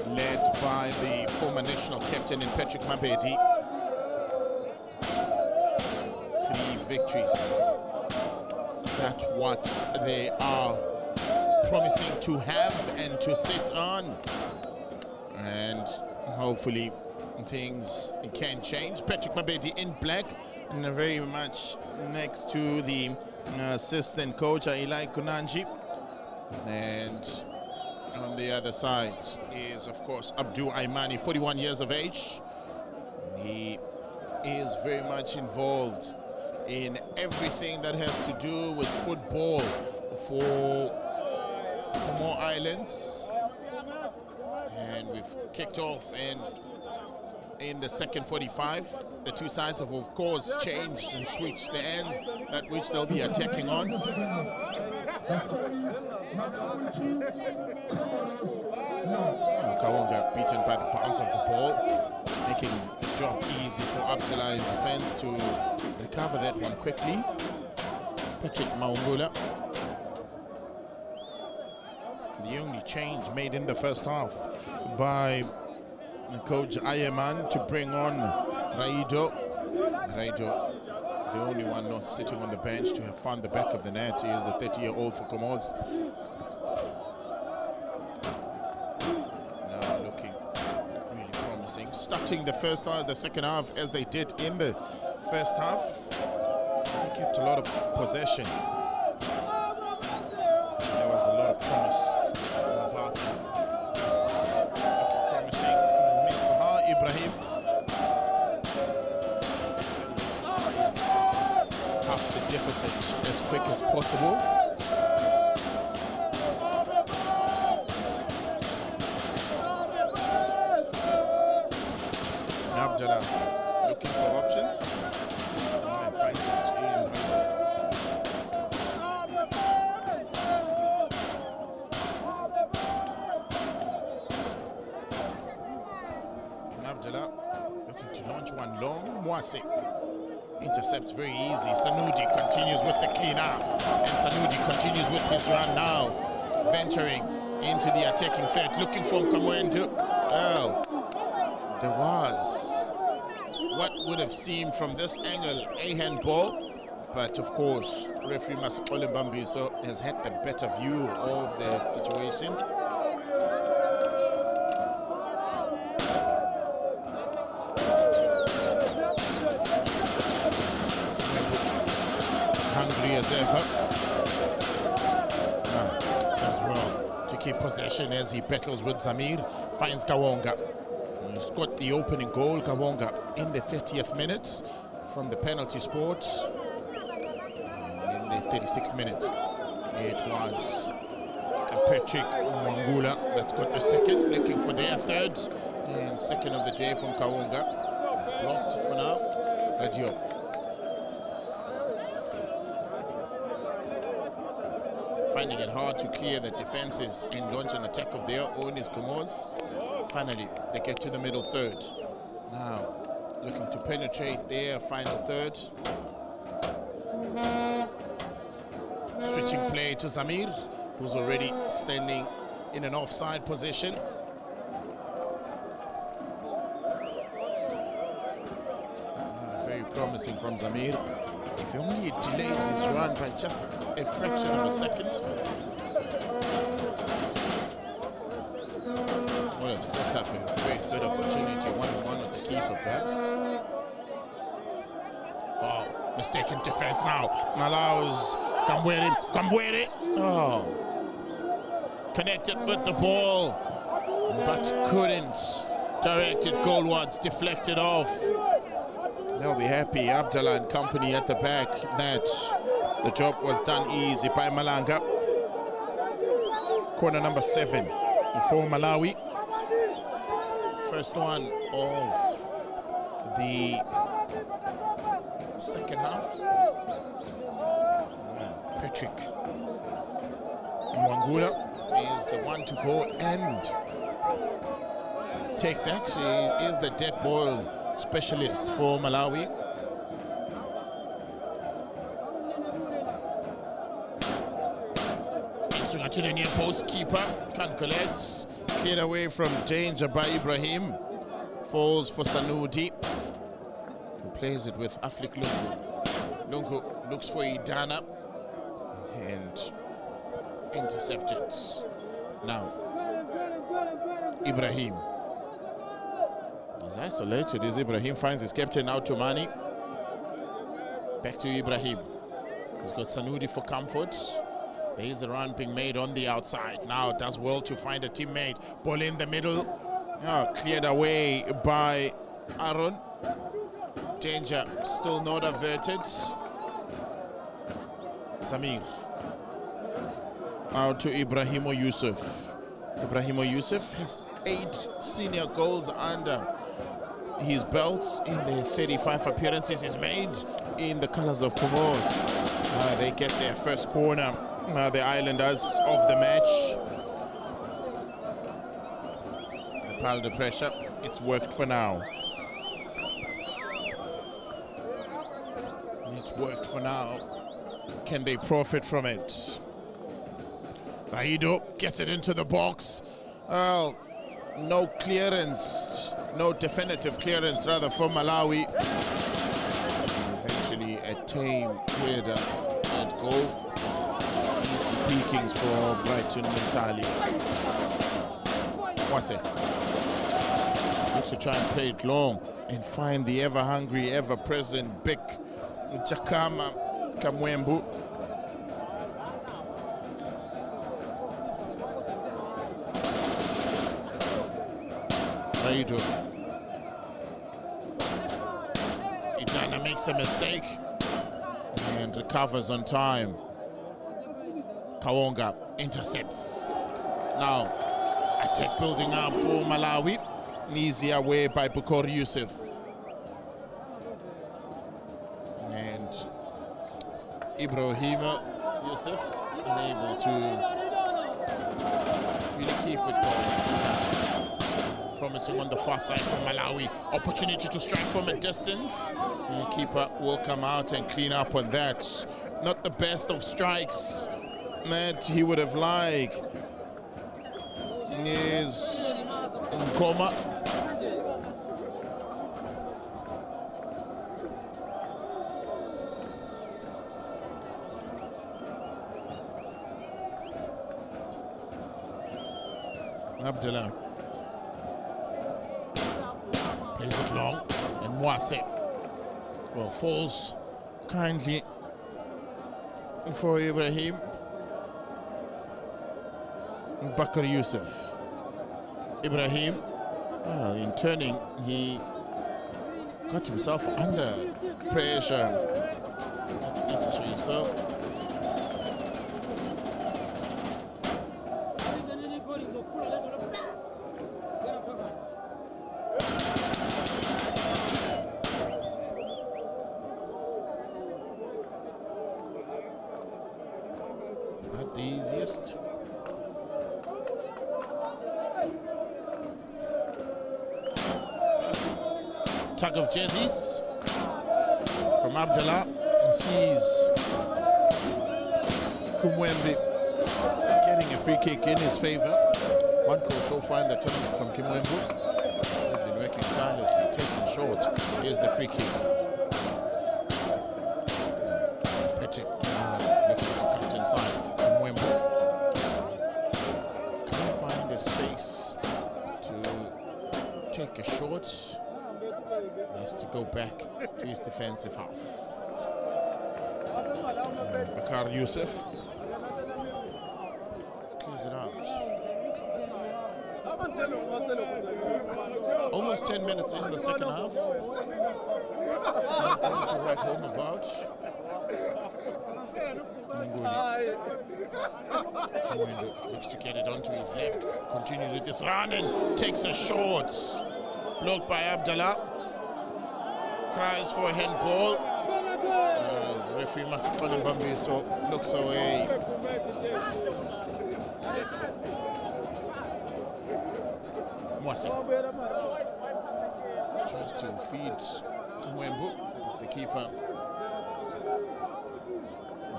Led by the former national captain in Patrick Mabedi. 3 victories. That's what they are promising to have and to sit on. And hopefully things can change. Patrick Mabedi in black and very much next to the assistant coach Eli Kunanji. And on the other side is, of course, Abdul Aimani, 41 years of age. He is very much involved in everything that has to do with football for Comore Islands. And we've kicked off, and in the second 45, the two sides have, of course, changed and switched the ends at which they'll be attacking on. Kawonga beaten by the bounce of the ball, making the job easy for Abdullah in defense to recover that one quickly. Patrick Maungula. The only change made in the first half by coach Ayaman to bring on Raido. Raido, the only one not sitting on the bench to have found the back of the net, is the 30-year-old for Comoros. Now looking really promising. Starting the second half as they did in the first half. They kept a lot of possession. There was a lot of promise about them. Looking promising. Misbah Ibrahim. Half the deficit as quick as possible. Abdullah looking for options. And finds it in. Abdullah looking to launch one long. Mwase intercepts very easy. Sanoudi continues with the clean up. And Sanoudi continues with his run now. Venturing into the attacking third. Looking for Kamwendu. Oh, there was what would have seemed from this angle a handball. But of course, referee Masikole Mbambiso has had the better view of the situation. Hungry as ever. As well to keep possession as he battles with Zamir. Finds Kawonga. He's got the opening goal, Kawonga, in the 30th minute from the penalty spot. And in the 36th minute, it was Patrick Mwangula that's got the second, looking for their third and second of the day from Kawonga. It's blocked for now. Radio. Finding it hard to clear the defenses and launch an attack of their own is Comoros. Finally, they get to the middle third. Now, looking to penetrate their final third. Switching play to Zamir, who's already standing in an offside position. Very promising from Zamir. If only he delayed his run by just a fraction of a second, would have set up a very good opportunity, one-on-one with the keeper perhaps. Oh, mistaken defense now. Allows Kambwere. Oh, connected with the ball, but couldn't direct it goalwards, deflected off. They'll be happy, Abdullah and company at the back, that The job was done easy by Malanga. Corner number 7 for Malawi. First one of the second half. Patrick Mwangula is the one to go and take that. He is the dead ball specialist for Malawi. Swing to the near post, keeper can't collect. Cleared away from danger by Ibrahim. Falls for Sanudi, who plays it with Aflik Lungu. Lungu looks for Idana and intercepted. Now Ibrahim is isolated as Ibrahim finds his captain out to Mani. Back to Ibrahim. He's got Sanudi for comfort. There is a run being made on the outside. Now does well to find a teammate. Ball in the middle. Oh, cleared away by Aaron. Danger still not averted. Samir. Out to Ibrahimo Yusuf. Ibrahimo Yusuf has 8 senior goals under his belt in the 35 appearances he's made in the colors of Comoros. They get their first corner. The Islanders of the match. Apply the pressure. It's worked for now. It's worked for now. Can they profit from it? Raido gets it into the box. Well, no clearance, no definitive clearance rather from Malawi. Eventually a tame header and goal. Easy peekings for Brighton Mentali. What's it? Looks to try and play it long and find the ever-hungry, ever-present big Jakama Kamwembu. Raido. Idana makes a mistake and recovers on time. Kawonga intercepts. Now, attack building up for Malawi. Easy away by Bukor Yusuf. And Ibrahim Yusuf unable to really keep it going. Promising on the far side for Malawi. Opportunity to strike from a distance. The keeper will come out and clean up on that. Not the best of strikes that he would have liked. Is Nkoma. Abdullah plays it long, and Mwase, well, falls kindly for Ibrahim. Bakar Yusuf. Ibrahim, well, in turning, he got himself under pressure. Not necessarily so. Not the easiest. Tug of jerseys from Abdullah. He sees Kumwembe getting a free kick in his favor. One goal so far in the tournament from Kumwembe. He's been working tirelessly, taking short. Here's the free kick. Patrick looking to cut inside. Kumwembe can't find a space to take a shot. Has to go back to his defensive half. Bakar Yusuf clears it out. Almost 10 minutes in the second half. Nothing to write home about. Mwendo looks to get it onto his left, continues with this run and takes a shot. Blocked by Abdallah. Cries for a handball. Referee Masikona Mbambiso looks away. Mwasi tries to feed Mwembu, but the keeper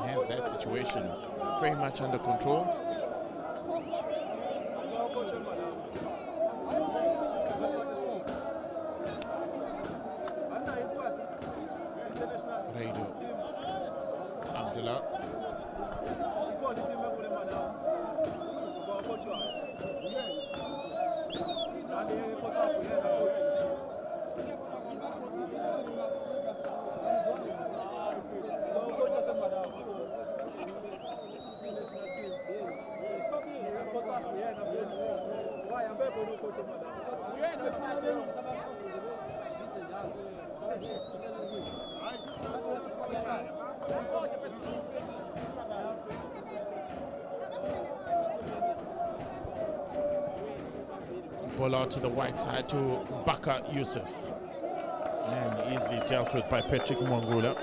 has that situation very much under control. Raido Abdullah. Ball out to the white side to Baka Yusuf. And easily dealt with by Patrick Mwangula.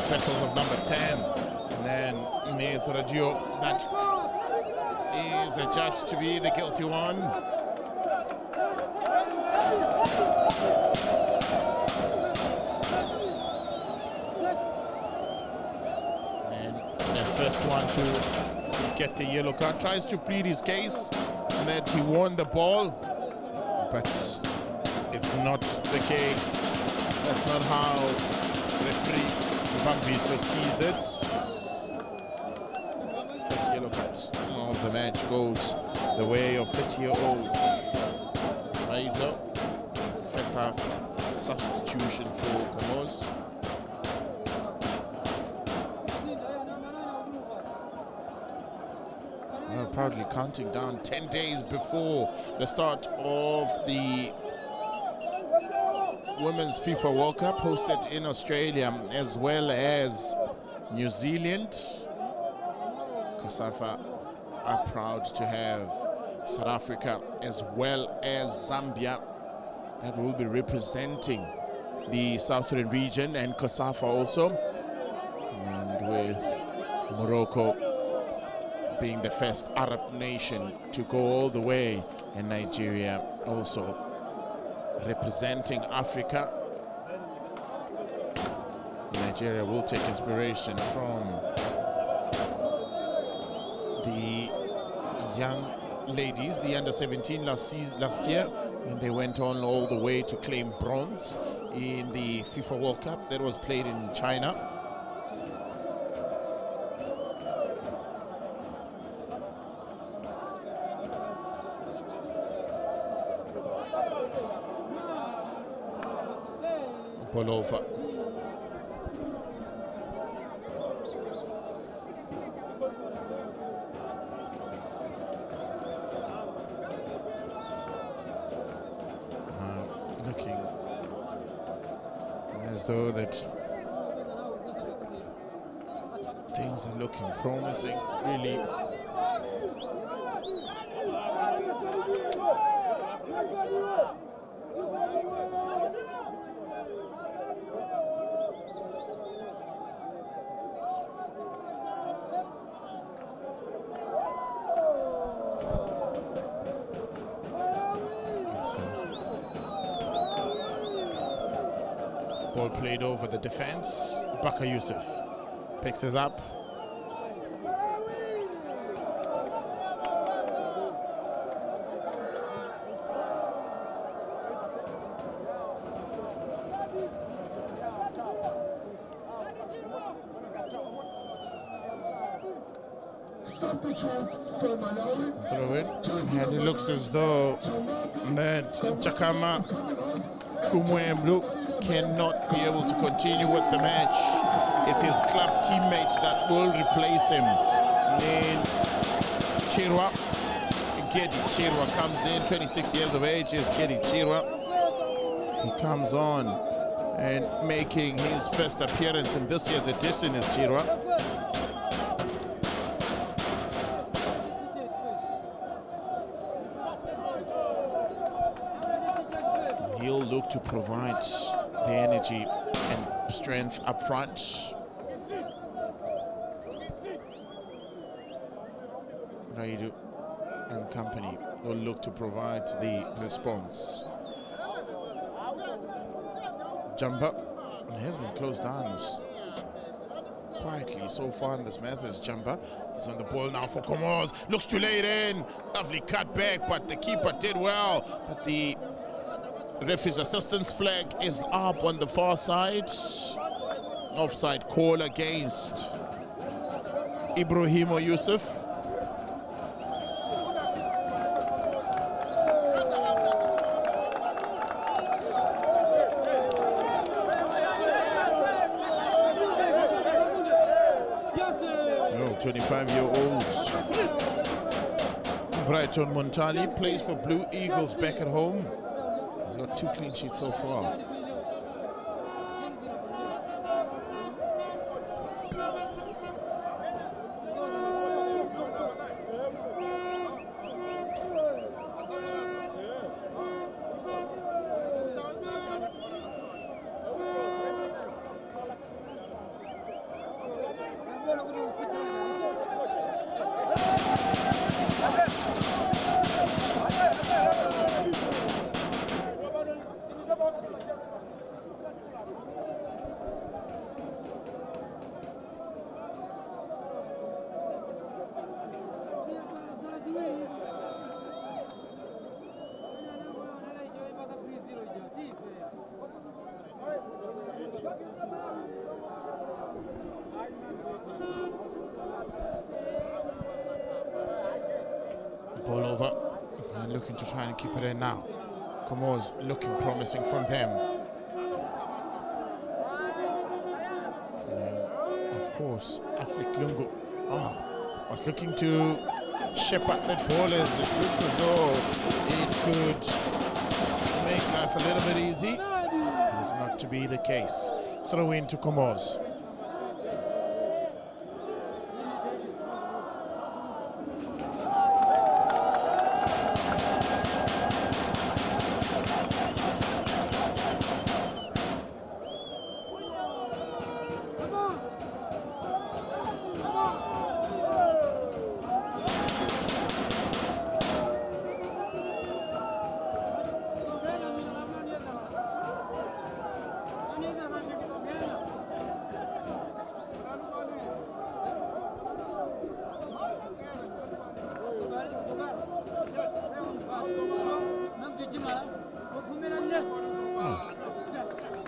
Petals of number 10, and then Inez Radio, that is adjudged to be the guilty one. And the first one to get the yellow card tries to plead his case and that he won the ball, but it's not the case. That's not how referee Bambiso sees it. First yellow card of the match goes the way of 30-year-old Raido. First half substitution for Comoros. We're proudly counting down 10 days before the start of the Women's FIFA World Cup hosted in Australia as well as New Zealand. COSAFA are proud to have South Africa as well as Zambia that will be representing the Southern region, and COSAFA also, and with Morocco being the first Arab nation to go all the way, and Nigeria also representing Africa. Nigeria will take inspiration from the young ladies, the under-17 last year, when they went on all the way to claim bronze in the FIFA World Cup that was played in China. Ball over. Looking as though that things are looking promising, really. Ball played over the defense. Baka Yusuf picks us up. Substitute for Malawi. Throw it. And it looks as though that Chakama Kumwemlu cannot be able to continue with the match. It's his club teammates that will replace him. Then Chirwa, Gedi Chirwa comes in, 26 years of age is Gedi Chirwa. He comes on and making his first appearance in this year's edition is Chirwa. He'll look to provide the energy and strength up front. Raidu and company will look to provide the response. Jumper has been closed down quietly so far in this match. As Jumper is on the ball now for Comoros, looks to lay it in. Lovely cut back, but the keeper did well. But the referee's assistance flag is up on the far side. Offside call against Ibrahimo Yusuf. No, 25-year-olds. Brighton Montali plays for Blue Eagles back at home. He's got 2 clean sheets so far. Ball over and looking to try and keep it in now. Comoros looking promising from them. And of course, Aflik Lungu was looking to shepherd that ball as it looks as though it could make life a little bit easy. But it's not to be the case. Throw in to Comoros.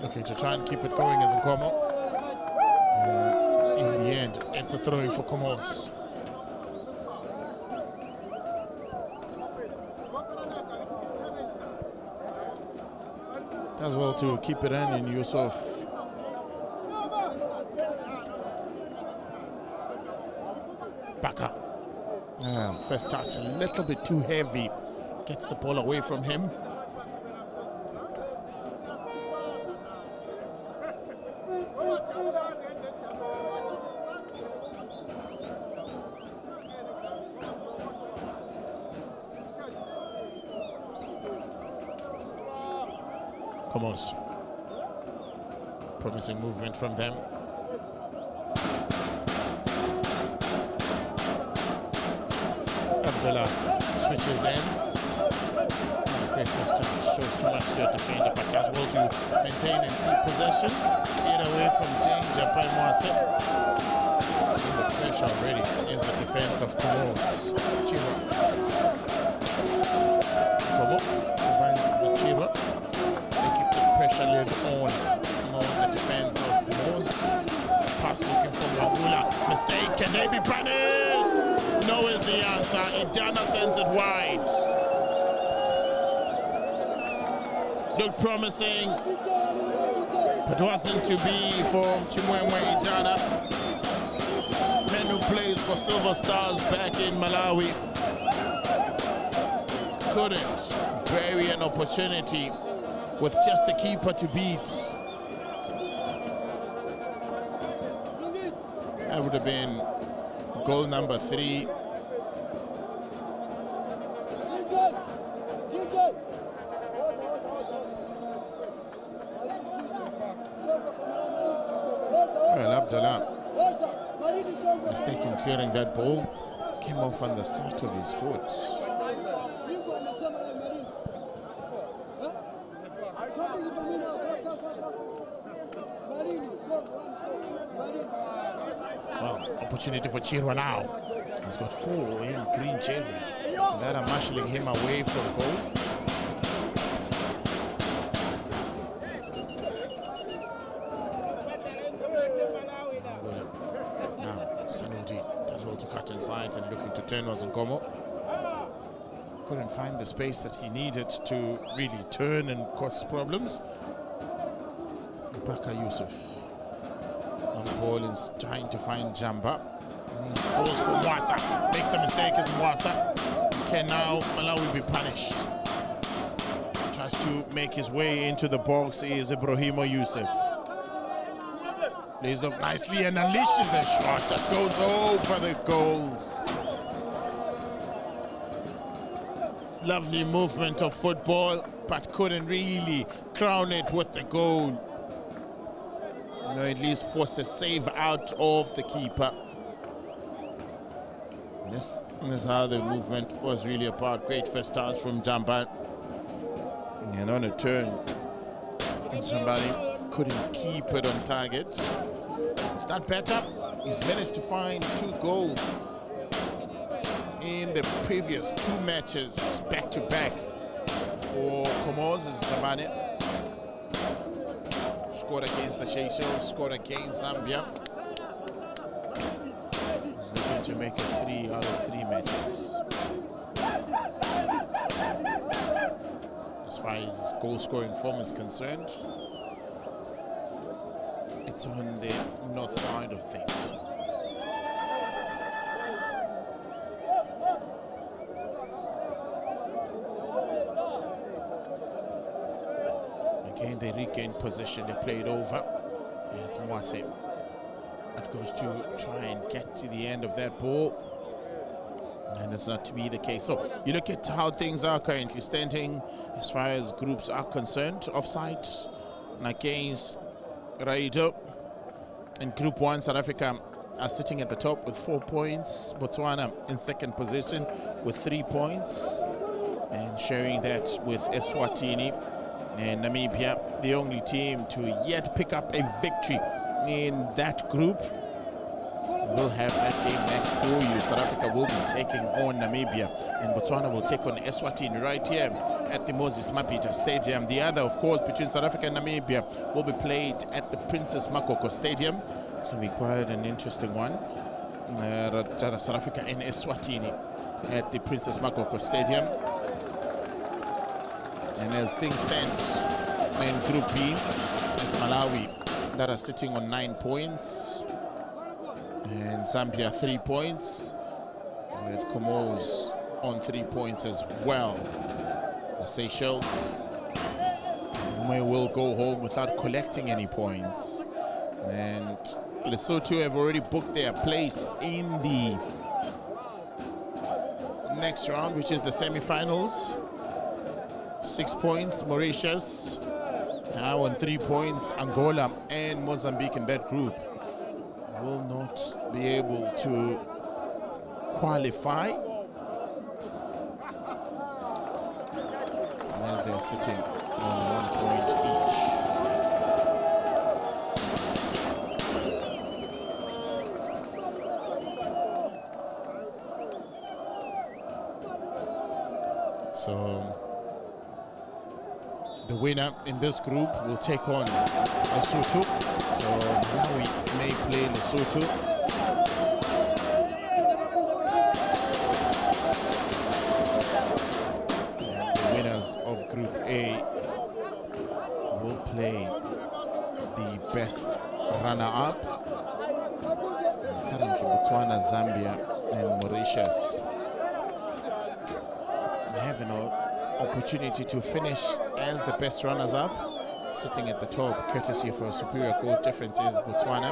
Looking to try and keep it going as a Como. In the end, it's a throw-in for Comoros. Does well to keep it in Yusuf. Back up. First touch a little bit too heavy. Gets the ball away from him. Comoros. Promising movement from them. Abdullah switches ends. Great first touch. Shows too much to the defender, but does well to maintain and keep possession. Cleared away from danger by Moise. The pressure already is the defense of Comoros. Chiro. Como combines the Chiro. Pressure laid on the defense of Comoros. Pass looking for Rangula. Mistake. Can they be punished? know is the answer. Idana sends it wide. Looked promising, but wasn't to be for Chimwemwe Idana. Man who plays for Silver Stars back in Malawi. Couldn't bury an opportunity with just the keeper to beat. That would have been goal number 3. Well, Abdallah, mistake in clearing that ball, came off on the side of his foot. Well, opportunity for Chirwa now. He's got 4 in green jerseys that are marshalling him away from goal. Now, Sanudi does well to cut inside and looking to turn was Nkomo. Couldn't find the space that he needed to really turn and cause problems. Baka Yusuf. Long ball is trying to find Jamba. Falls for Mwasa. Makes a mistake as Mwasa. Can now Malawi be punished? Tries to make his way into the box is Ibrahimo Yusuf. Plays off nicely and unleashes a shot that goes over the goals. Lovely movement of football, but couldn't really crown it with the goal. No, at least force a save out of the keeper. This is how the movement was really about. Great first start from Jamba. And on a turn, somebody couldn't keep it on target. It's not better. He's managed to find 2 goals in the previous 2 matches back to back. For Comoros is Jambane. Scored against the Seychelles, scored against Zambia. He's looking to make it 3 out of 3 matches. As far as goal scoring form is concerned, it's on the north side of things. Again, they regained possession, they played over. And it's Mwase that goes to try and get to the end of that ball. And it's not to be the case. So you look at how things are currently standing as far as groups are concerned. Offside against Raido. In Group 1, South Africa are sitting at the top with 4 points. Botswana in second position with 3 points. And sharing that with Eswatini. And Namibia, the only team to yet pick up a victory in that group. We'll have that game next for you. South Africa will be taking on Namibia, and Botswana will take on Eswatini right here at the Moses Mabhida Stadium. The other, of course, between South Africa and Namibia will be played at the Princess Makoko Stadium. It's going to be quite an interesting one. South Africa and Eswatini at the Princess Makoko Stadium. And as things stand in Group B, it's Malawi that are sitting on 9 points. And Zambia 3 points, with Comoros on 3 points as well. The Seychelles will go home without collecting any points. And Lesotho have already booked their place in the next round, which is the semi-finals. 6 points, Mauritius. Now on 3 points, Angola and Mozambique in that group will not be able to qualify. And as they're sitting on 1 point each. So the winner in this group will take on Lesotho. So Malawi may play Lesotho. A will play the best runner-up. Currently, Botswana, Zambia, and Mauritius have an opportunity to finish as the best runners-up, sitting at the top, courtesy of a superior goal difference is Botswana.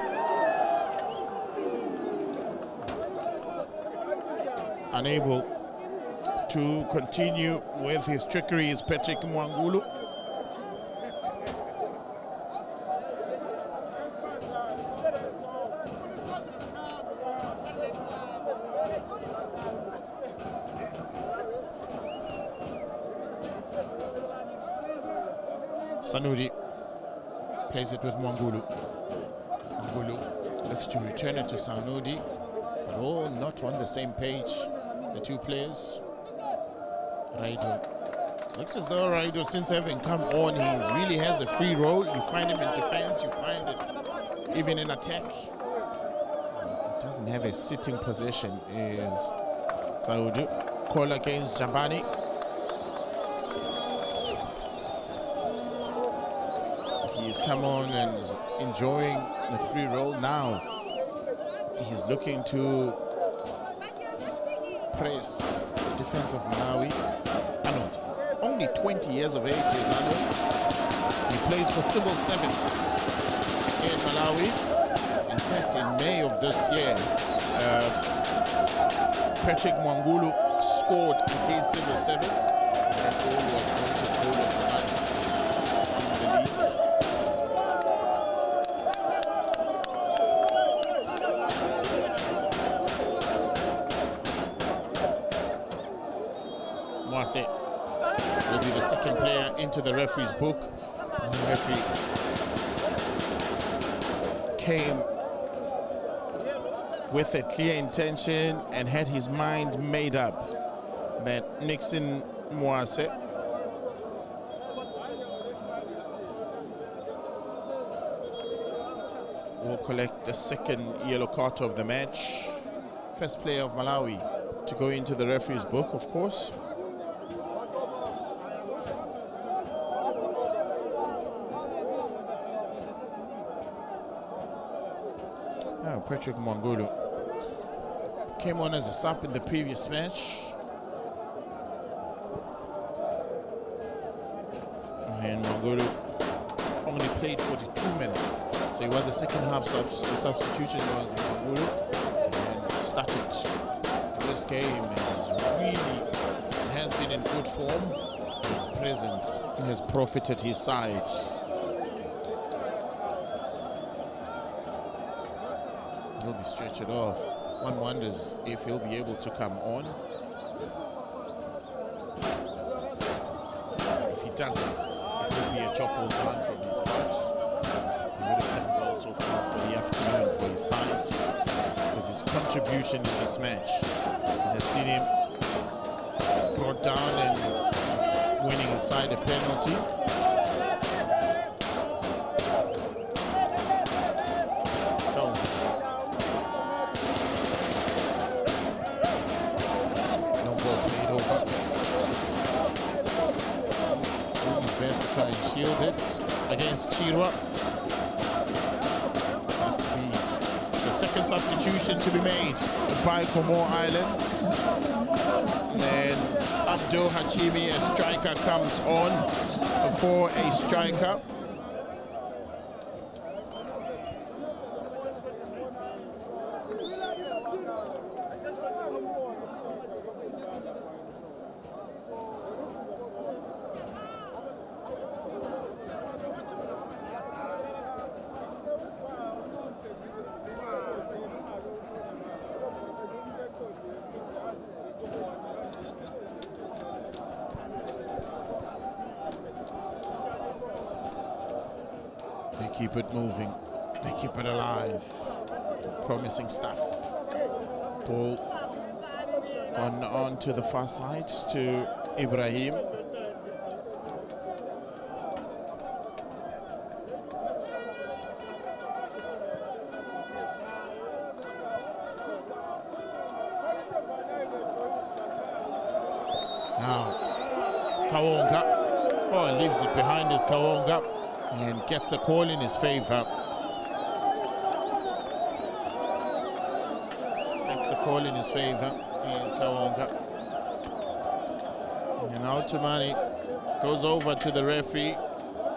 Unable to continue with his trickery is Patrick Mwangulu. Sanudi plays it with Mwangulu. Mwangulu looks to return it to Sanudi. All not on the same page, the two players. Raido. Looks as though Raido, since having come on, he really has a free role. You find him in defense, you find it even in attack. He doesn't have a sitting position, is Saudu. Call against Jambani. He's come on and is enjoying the free roll now. He's looking to press the defense of Malawi. Arnold, only 20 years of age is Arnold. He plays for civil service in Malawi. In fact, in May of this year, Patrick Mwangulu scored against civil service. That goal was going to goal of the night in the league. Mwase will be the second player into the referee's book. And the referee came with a clear intention and had his mind made up that Nixon Mwase will collect the second yellow card of the match. First player of Malawi to go into the referee's book, of course. Patrick Mwangulu came on as a sub in the previous match. And Mwangulu only played 42 minutes. So he was a second half substitution. Was Mwangulu and started this game and has been in good form. His presence has profited his side. He'll be stretched off. One wonders if he'll be able to come on. If he doesn't, it will be a chop all done from his part. He would have done well so far for the afternoon for his side, because his contribution in this match has seen him brought down and winning his side a penalty. Shield it against Chirwa. That to be the second substitution to be made by Comoro Islands. And then Abdul Hachimi, a striker, comes on for a striker. Keep it moving, they keep it alive. Promising stuff. Ball gone on to the far side to Ibrahim. Now, Kawonga. Oh, leaves it behind his Kawonga and gets the call in his favor. Gets the call in his favor. Here's Kawonga. And now Tumani goes over to the referee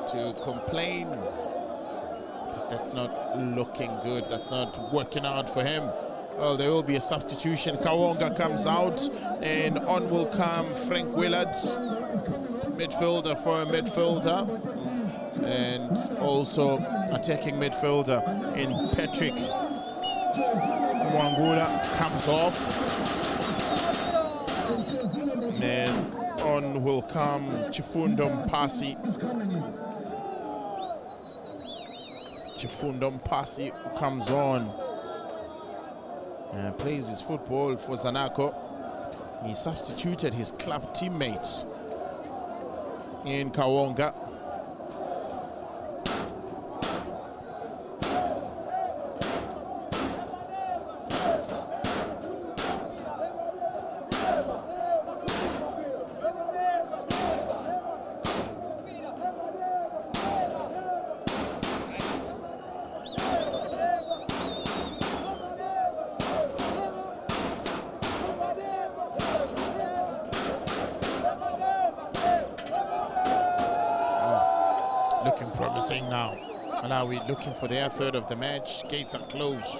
to complain. But that's not looking good. That's not working out for him. Well, there will be a substitution. Kawonga comes out, and on will come Frank Willard, midfielder for a midfielder, and also attacking midfielder in Patrick Mwangula comes off. And on will come Chifundo Mpasi. Chifundo Mpasi comes on and plays his football for Zanaco. He substituted his club teammate in Kawonga. Looking promising now. Malawi looking for their third of the match. Gates are closed.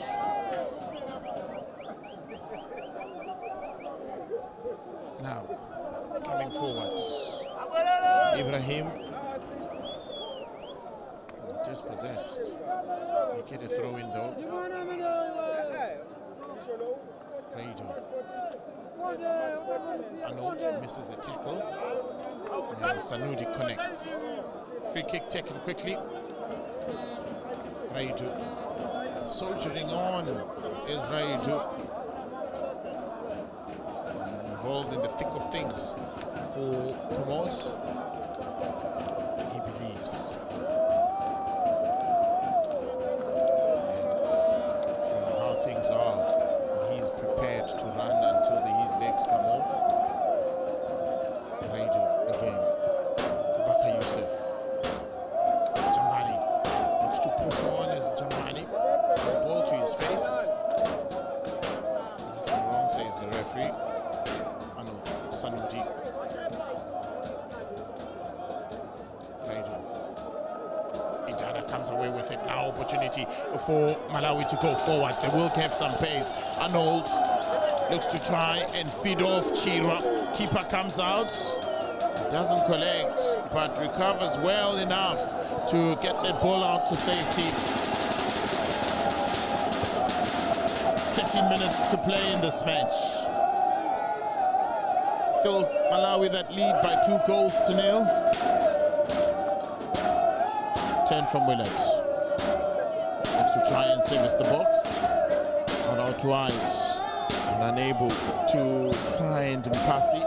Now, coming forward. Ibrahim. Dispossessed. He get a throw in though. Raido. Arnold misses a tackle. And Sanudi connects. Free kick taken quickly. Raidu. Soldiering on is Raidu. He's involved in the thick of things for Comoros. He believes. And from how things are, he's prepared to run until his legs come off. Raidu again. Baka Yusuf. Ball to his face. Nothing wrong, says the referee. Arnold Sanudi. Raidu. Idana comes away with it. Now opportunity for Malawi to go forward. They will have some pace. Arnold looks to try and feed off Chira. Keeper comes out. Doesn't collect, but recovers well enough to get the ball out to safety. 13 minutes to play in this match. Still Malawi that lead by 2-0. Turn from Willard. Looks to try and service the box. Not out wide. And unable to find Mpasi.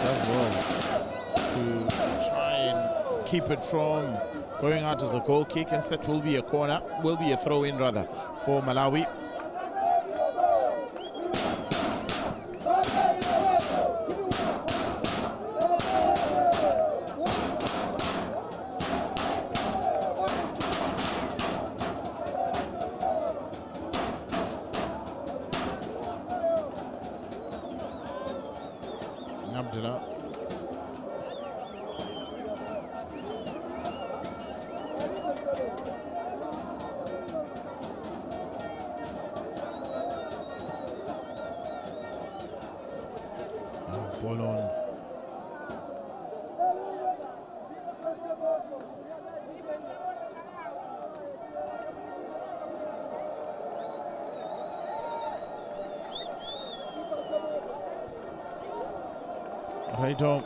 Does well to try and keep it from going out as a goal kick. Instead will be a corner, will be a throw in rather for Malawi. Abdullah. Ball on. Raido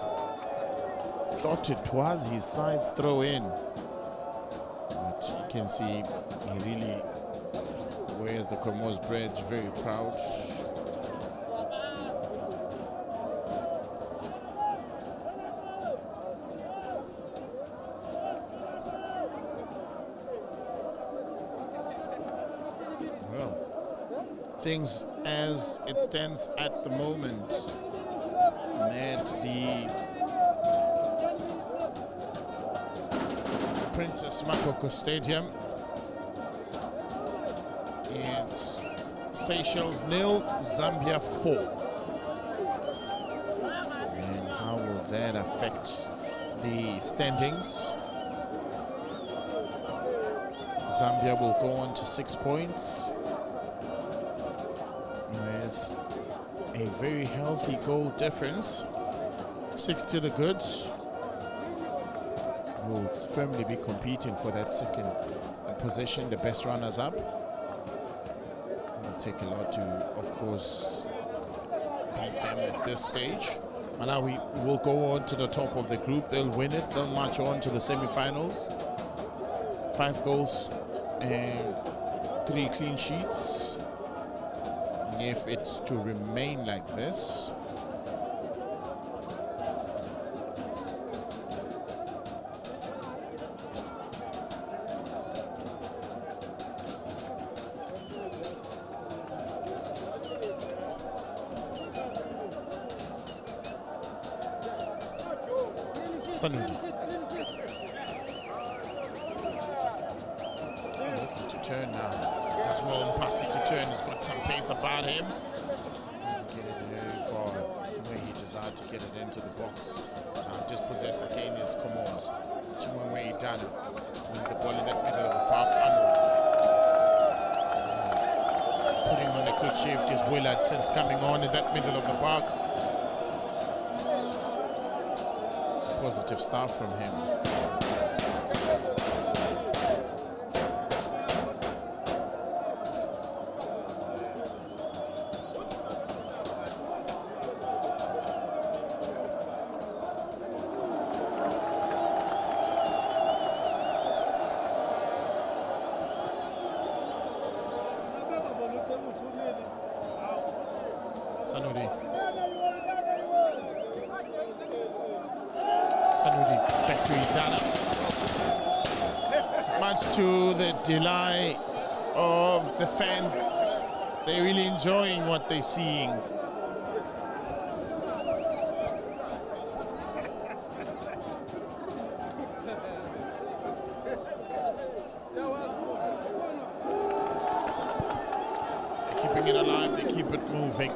thought it was his side's throw in, but you can see he really wears the Comoros badge very proud. Well, things as it stands at the moment at the Princess Makoko Stadium. It's Seychelles 0, Zambia 4. And how will that affect the standings? Zambia will go on to 6 points with a very healthy goal difference. 6 to the good. Will firmly be competing for that second position, the best runners up. It'll take a lot to, of course, beat them at this stage. Malawi will go on to the top of the group. They'll win it. They'll march on to the semi-finals. 5 goals and 3 clean sheets. If it's to remain like this, Sanudi. Looking to turn now. That's well Mpasi to turn. He's got some pace about him. Doesn't get it very far where he desired to get it into the box. Dispossessed again is Comoros. Chimwemwe Idana wins the ball in that middle of the park. Putting on a good shift is Willard since coming on in that middle of the park. Positive start from him. Sanudi. Sanudi back to Idana. Much to the delight of the fans. They're really enjoying what they're seeing. They're keeping it alive, they keep it moving.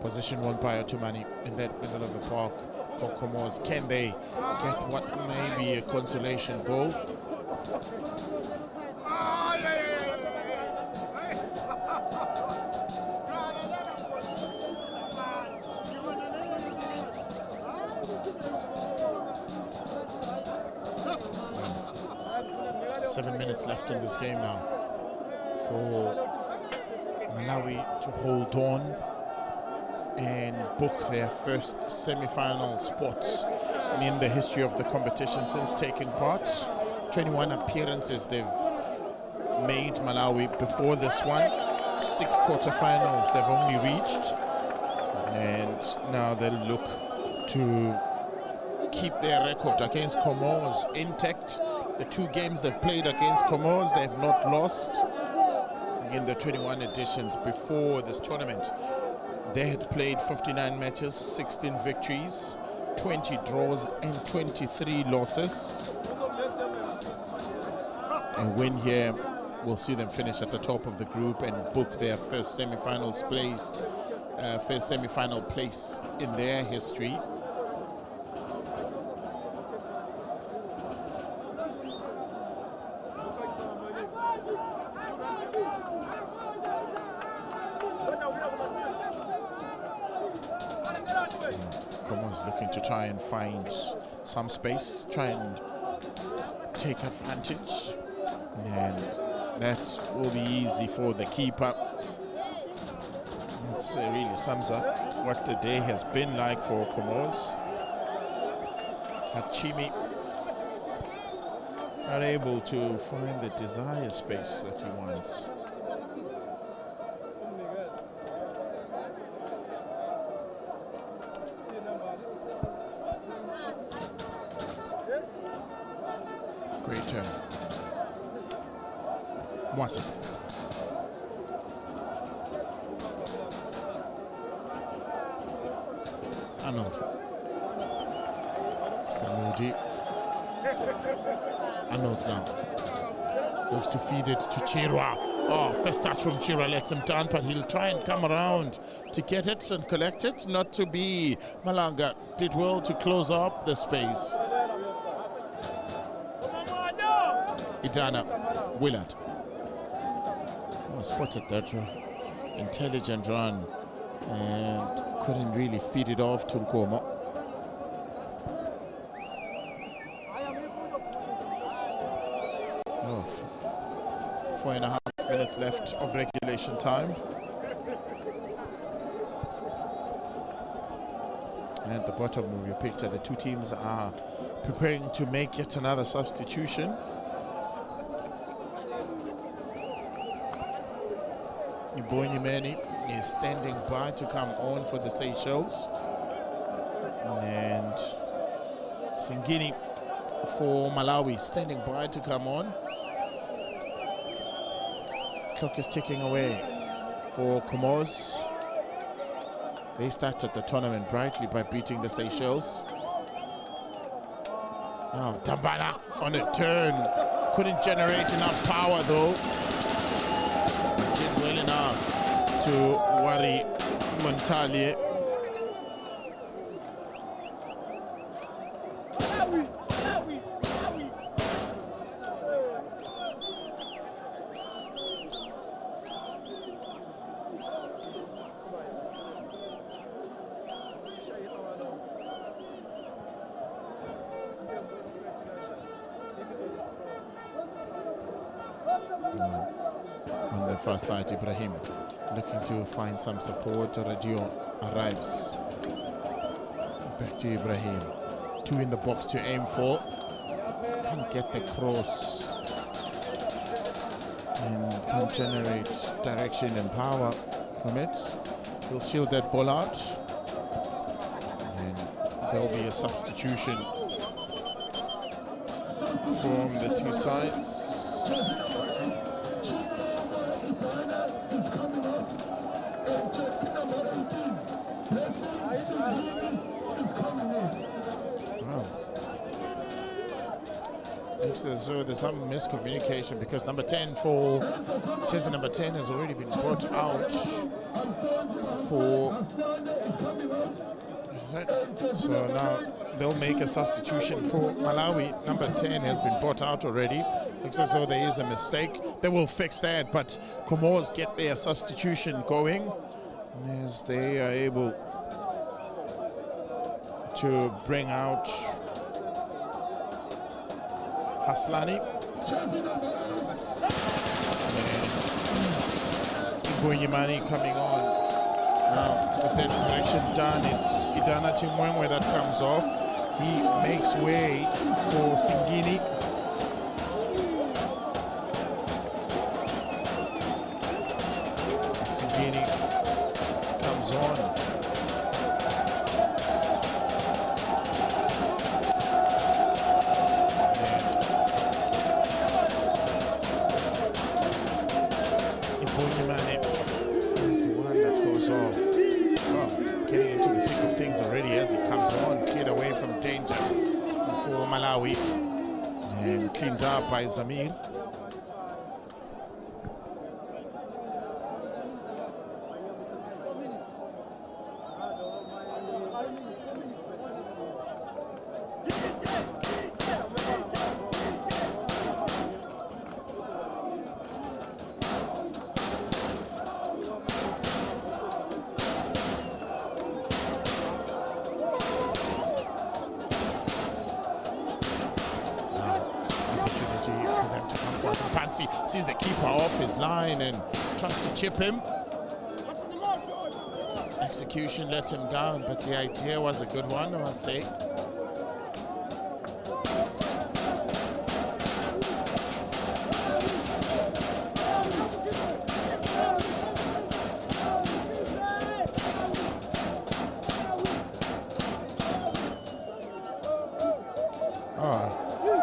Position one by Otumani in that middle of the park for Comoros. Can they get what may be a consolation goal? Well, 7 minutes left in this game now for Malawi to hold on and book their first semi-final spot in the history of the competition since taking part. 21 appearances they've made, Malawi, before this one. 6 quarterfinals they've only reached, and now they'll look to keep their record against Comoros intact. The 2 games they've played against Comoros, they've not lost in the 21 editions before this tournament. They had played 59 matches, 16 victories, 20 draws and 23 losses. And win here will see them finish at the top of the group and book their first semi-final place in their history. looking to try and find some space, try and take advantage, and that will be easy for the keeper. That really sums up what the day has been like for Comoros. Hachimi not able to find the desired space that he wants. Great turn. Mwasa. Arnold. Sanudi. Arnold now. Looks to feed it to Chirwa. Oh, first touch from Chirwa lets him down, but he'll try and come around to get it and collect it. Not to be. Malanga did well to close up the space. Idana Willard. Oh, spotted that run. Intelligent run. And couldn't really feed it off to Nkomo. Oh, 4.5 minutes left of regulation time. And at the bottom of your picture, the two teams are preparing to make yet another substitution. Ibonyimeni is standing by to come on for the Seychelles. And Singini for Malawi standing by to come on. Clock is ticking away for Comoros. They started the tournament brightly by beating the Seychelles. Now Tambana on a turn. Couldn't generate enough power though. Did well enough to worry Montalie. On the far side, Ibrahim looking to find some support. Radio arrives. Back to Ibrahim. Two in the box to aim for. Can't get the cross. And can't generate direction and power from it. He'll shield that ball out. And there'll be a substitution from the two sides. Wow. Looks as though there's some miscommunication because number 10 for jersey number 10 has already been brought out for. So now they'll make a substitution for Malawi. Number 10 has been brought out already. Looks as though there is a mistake. They will fix that, but Comoros get their substitution going as they are able to bring out Haslani. And Ibonyimani coming on. Now, with that correction done, it's Idana Chimwemwe that comes off. He makes way for Singini. Singini comes on. Ibonyimani is the one that goes off. Well, getting into the thick of things already as he comes on, cleared away from danger for Malawi and cleaned up by Zamir. for them to come forward. Pansy sees the keeper off his line and tries to chip him. Execution let him down, but the idea was a good one, I must say.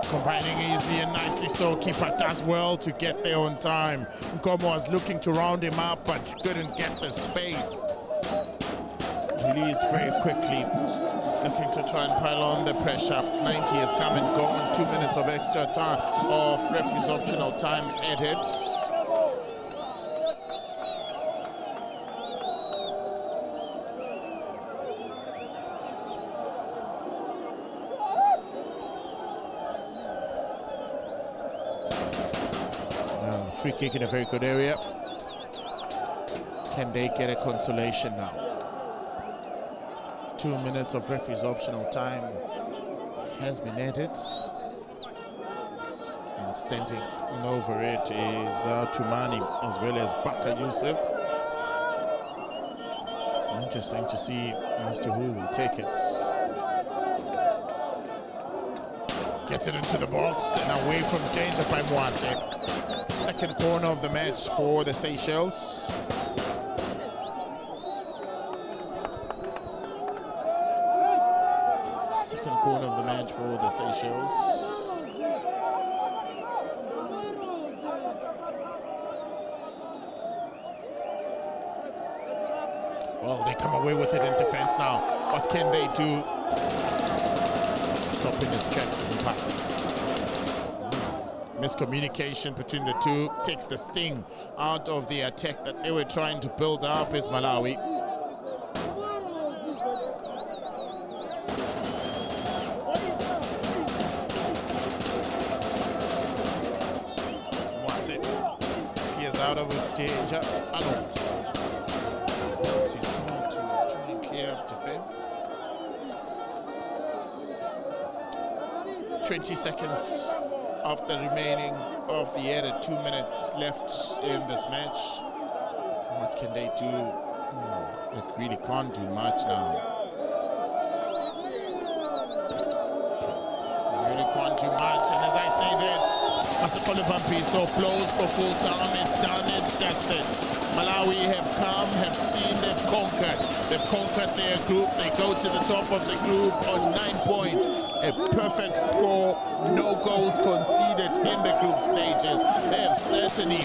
Combining easily and nicely so. Keeper does well to get there on time. Nkomo was looking to round him up, but couldn't get the space. Released very quickly, looking to try and pile on the pressure. 90 has come and gone. 2 minutes of extra time of referee's optional time added. Free kick in a very good area. Can they get a consolation now? 2 minutes of referee's optional time has been added. And standing over it is Tumani as well as Baka Youssef. Interesting to see Mr. Hulu take it. Gets it into the box and away from danger by Mwase. Second corner of the match for the Seychelles. Second corner of the match for the Seychelles. Well, they come away with it in defense now. What can they do? Stopping his tracks isn't passing. Miscommunication between the two takes the sting out of the attack that they were trying to build up as Malawi. Mwase fears out of danger. Arnold. He's smart to try and clear up defense. 20 seconds of the remaining of the added 2 minutes left in this match. What can they do? They really can't do much now. They really can't do much. And as I say that, Masakole is so close for full time. It's done, it's tested. Malawi have come, have seen, they've conquered. They've conquered their group. They go to the top of the group on 9 points. A perfect score, no goals conceded in the group stages. They have certainly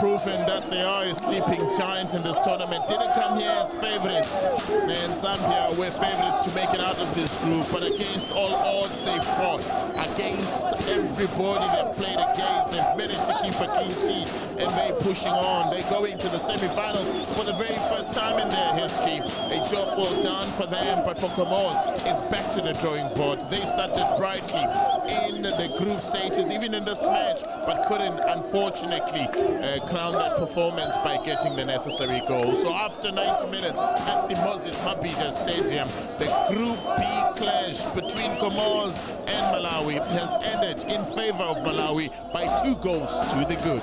proven that they are a sleeping giant in this tournament. Didn't come here as favorites. And Zambia were favorites to make it out of this group, but against all odds they fought. Against everybody they played against, they've managed to keep a clean sheet and they're pushing on. They're going to the semi-finals for the very first time in their history. A job well done for them, but for Comoros, it's back to the drawing board. They started brightly in the group stages, even in this match, but couldn't, unfortunately, crown that performance by getting the necessary goal. So after 90 minutes at the Moses Mabhida Stadium, the Group B clash between Comoros and Malawi has ended in favor of Malawi by 2 goals to the good.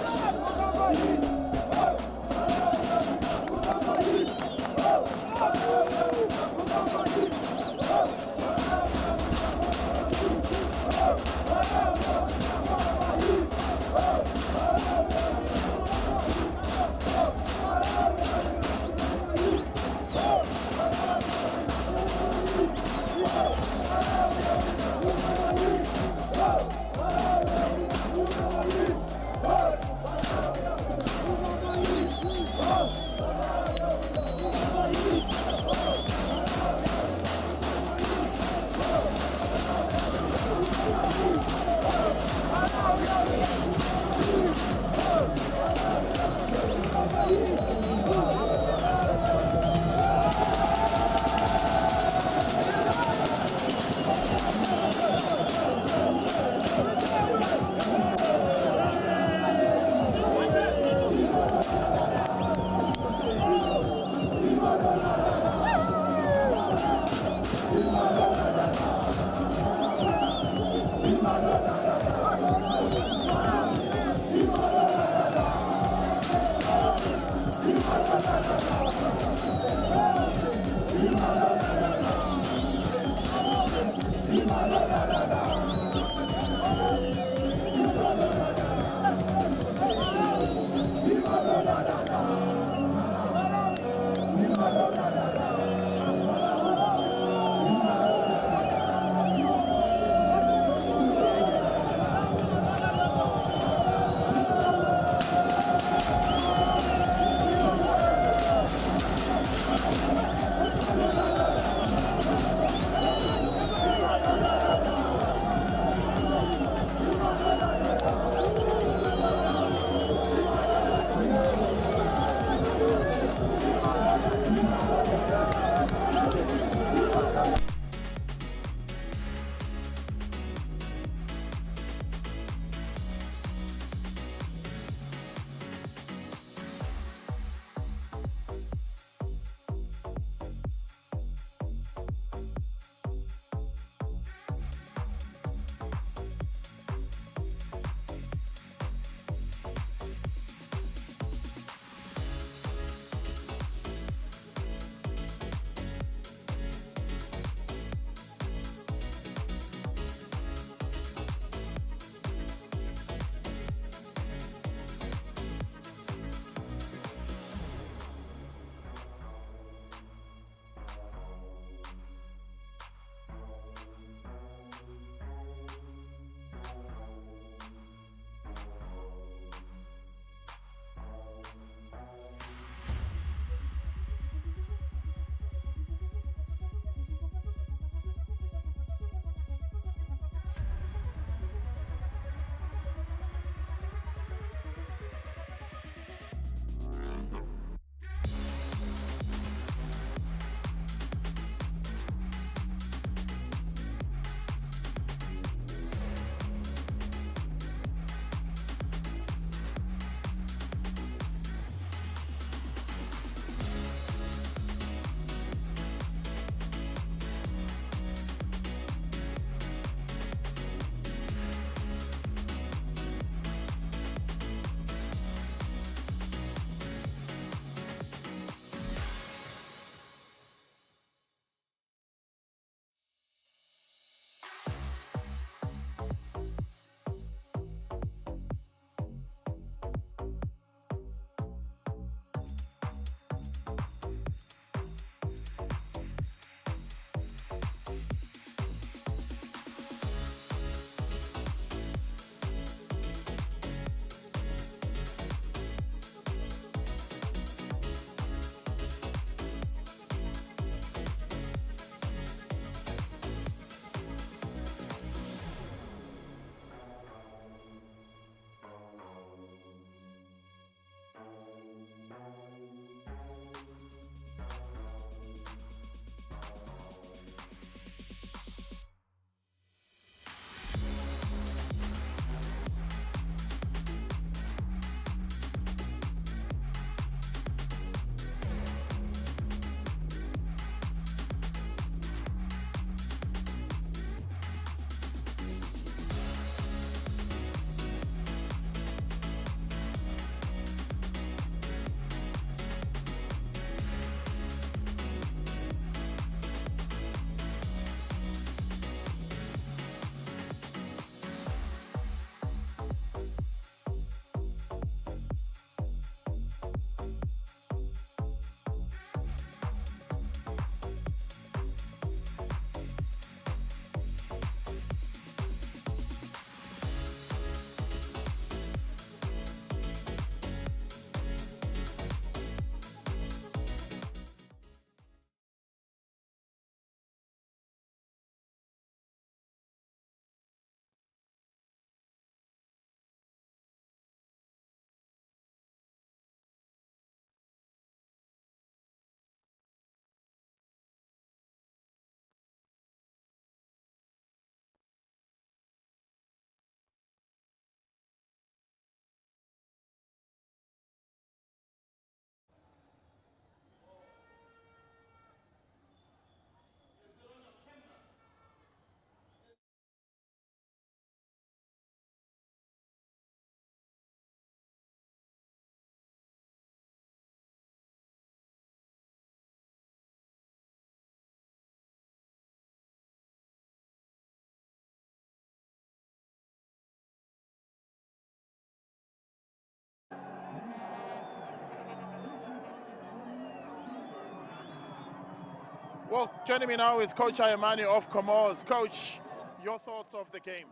Well, joining me now is Coach Ayamani of Comoros. Coach, your thoughts of the game?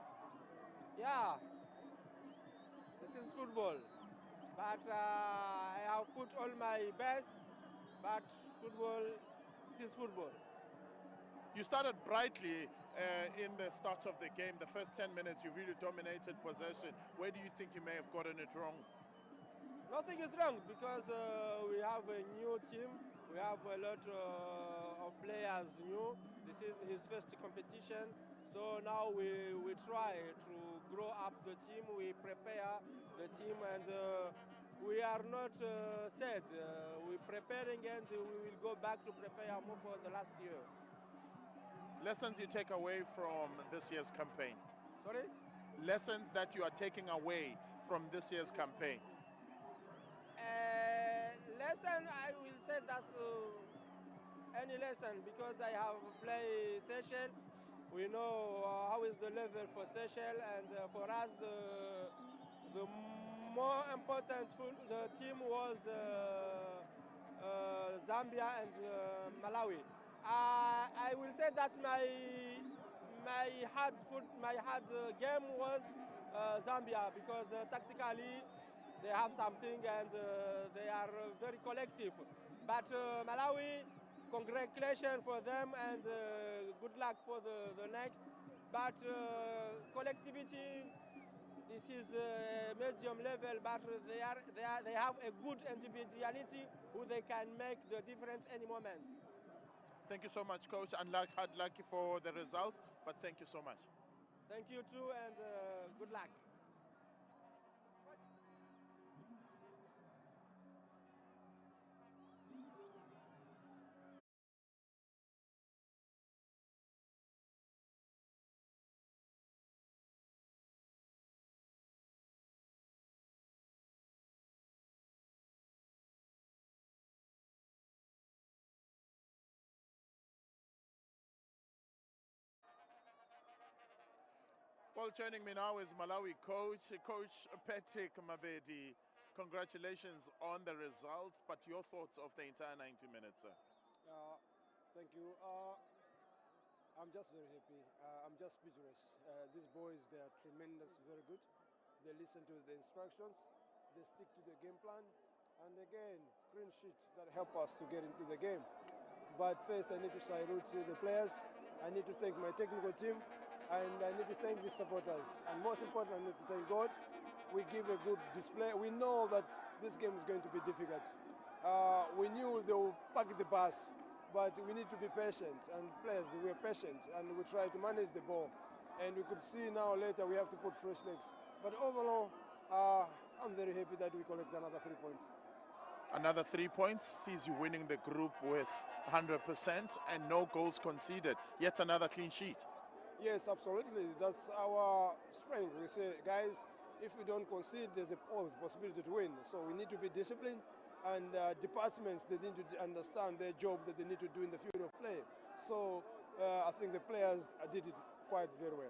Yeah, this is football, but I have put all my best, but football, this is football. You started brightly in the start of the game. The first 10 minutes, you really dominated possession. Where do you think you may have gotten it wrong? Nothing is wrong because we have a new team. We have a lot of players new. This is his first competition. So now we try to grow up the team. We prepare the team and we are not sad. We're preparing and we will go back to prepare more for the last year. Lessons you take away from this year's campaign? Sorry? Lessons that you are taking away from this year's campaign? Lesson, I will say that any lesson because I have played Seychelles. We know how is the level for Seychelles, and for us the more important the team was Zambia and Malawi. I will say that my hard game was Zambia because tactically they have something and they are very collective. But Malawi, congratulations for them and good luck for the next. But collectivity, this is medium level, but they have a good individuality who they can make the difference any moment. Thank you so much, Coach. And hard luck for the results, but thank you so much. Thank you too, and good luck. Well, joining me now is Malawi coach, Coach Patrick Mabedi. Congratulations on the results, but your thoughts of the entire 90 minutes, sir? Thank you. I'm just very happy. I'm just speechless. These boys, they are tremendous, very good. They listen to the instructions. They stick to the game plan. And again, clean sheet that help us to get into the game. But first, I need to salute the players. I need to thank my technical team. And I need to thank the supporters. And most important, I need to thank God. We give a good display. We know that this game is going to be difficult. We knew they will pack the bus, but we need to be patient. And players, we are patient, and we try to manage the ball. And we could see now later we have to put fresh legs. But overall, I'm very happy that we collect another 3 points. Another 3 points sees you winning the group with 100% and no goals conceded. Yet another clean sheet. Yes, absolutely. That's our strength. We say, guys, if we don't concede, there's always a possibility to win. So we need to be disciplined, and departments, they need to understand their job that they need to do in the field of play. So I think the players did it quite very well.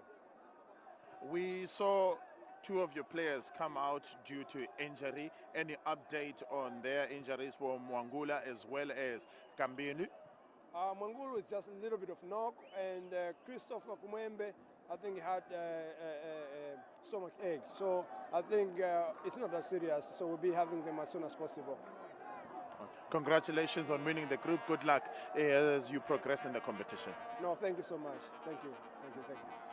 We saw two of your players come out due to injury. Any update on their injuries for Mwangula as well as Kambinu? Mwangulu is just a little bit of knock, and Christopher Kumwembe, I think, had a stomach ache. So I think it's not that serious, so we'll be having them as soon as possible. Congratulations on winning the group. Good luck as you progress in the competition. No, thank you so much. Thank you. Thank you. Thank you.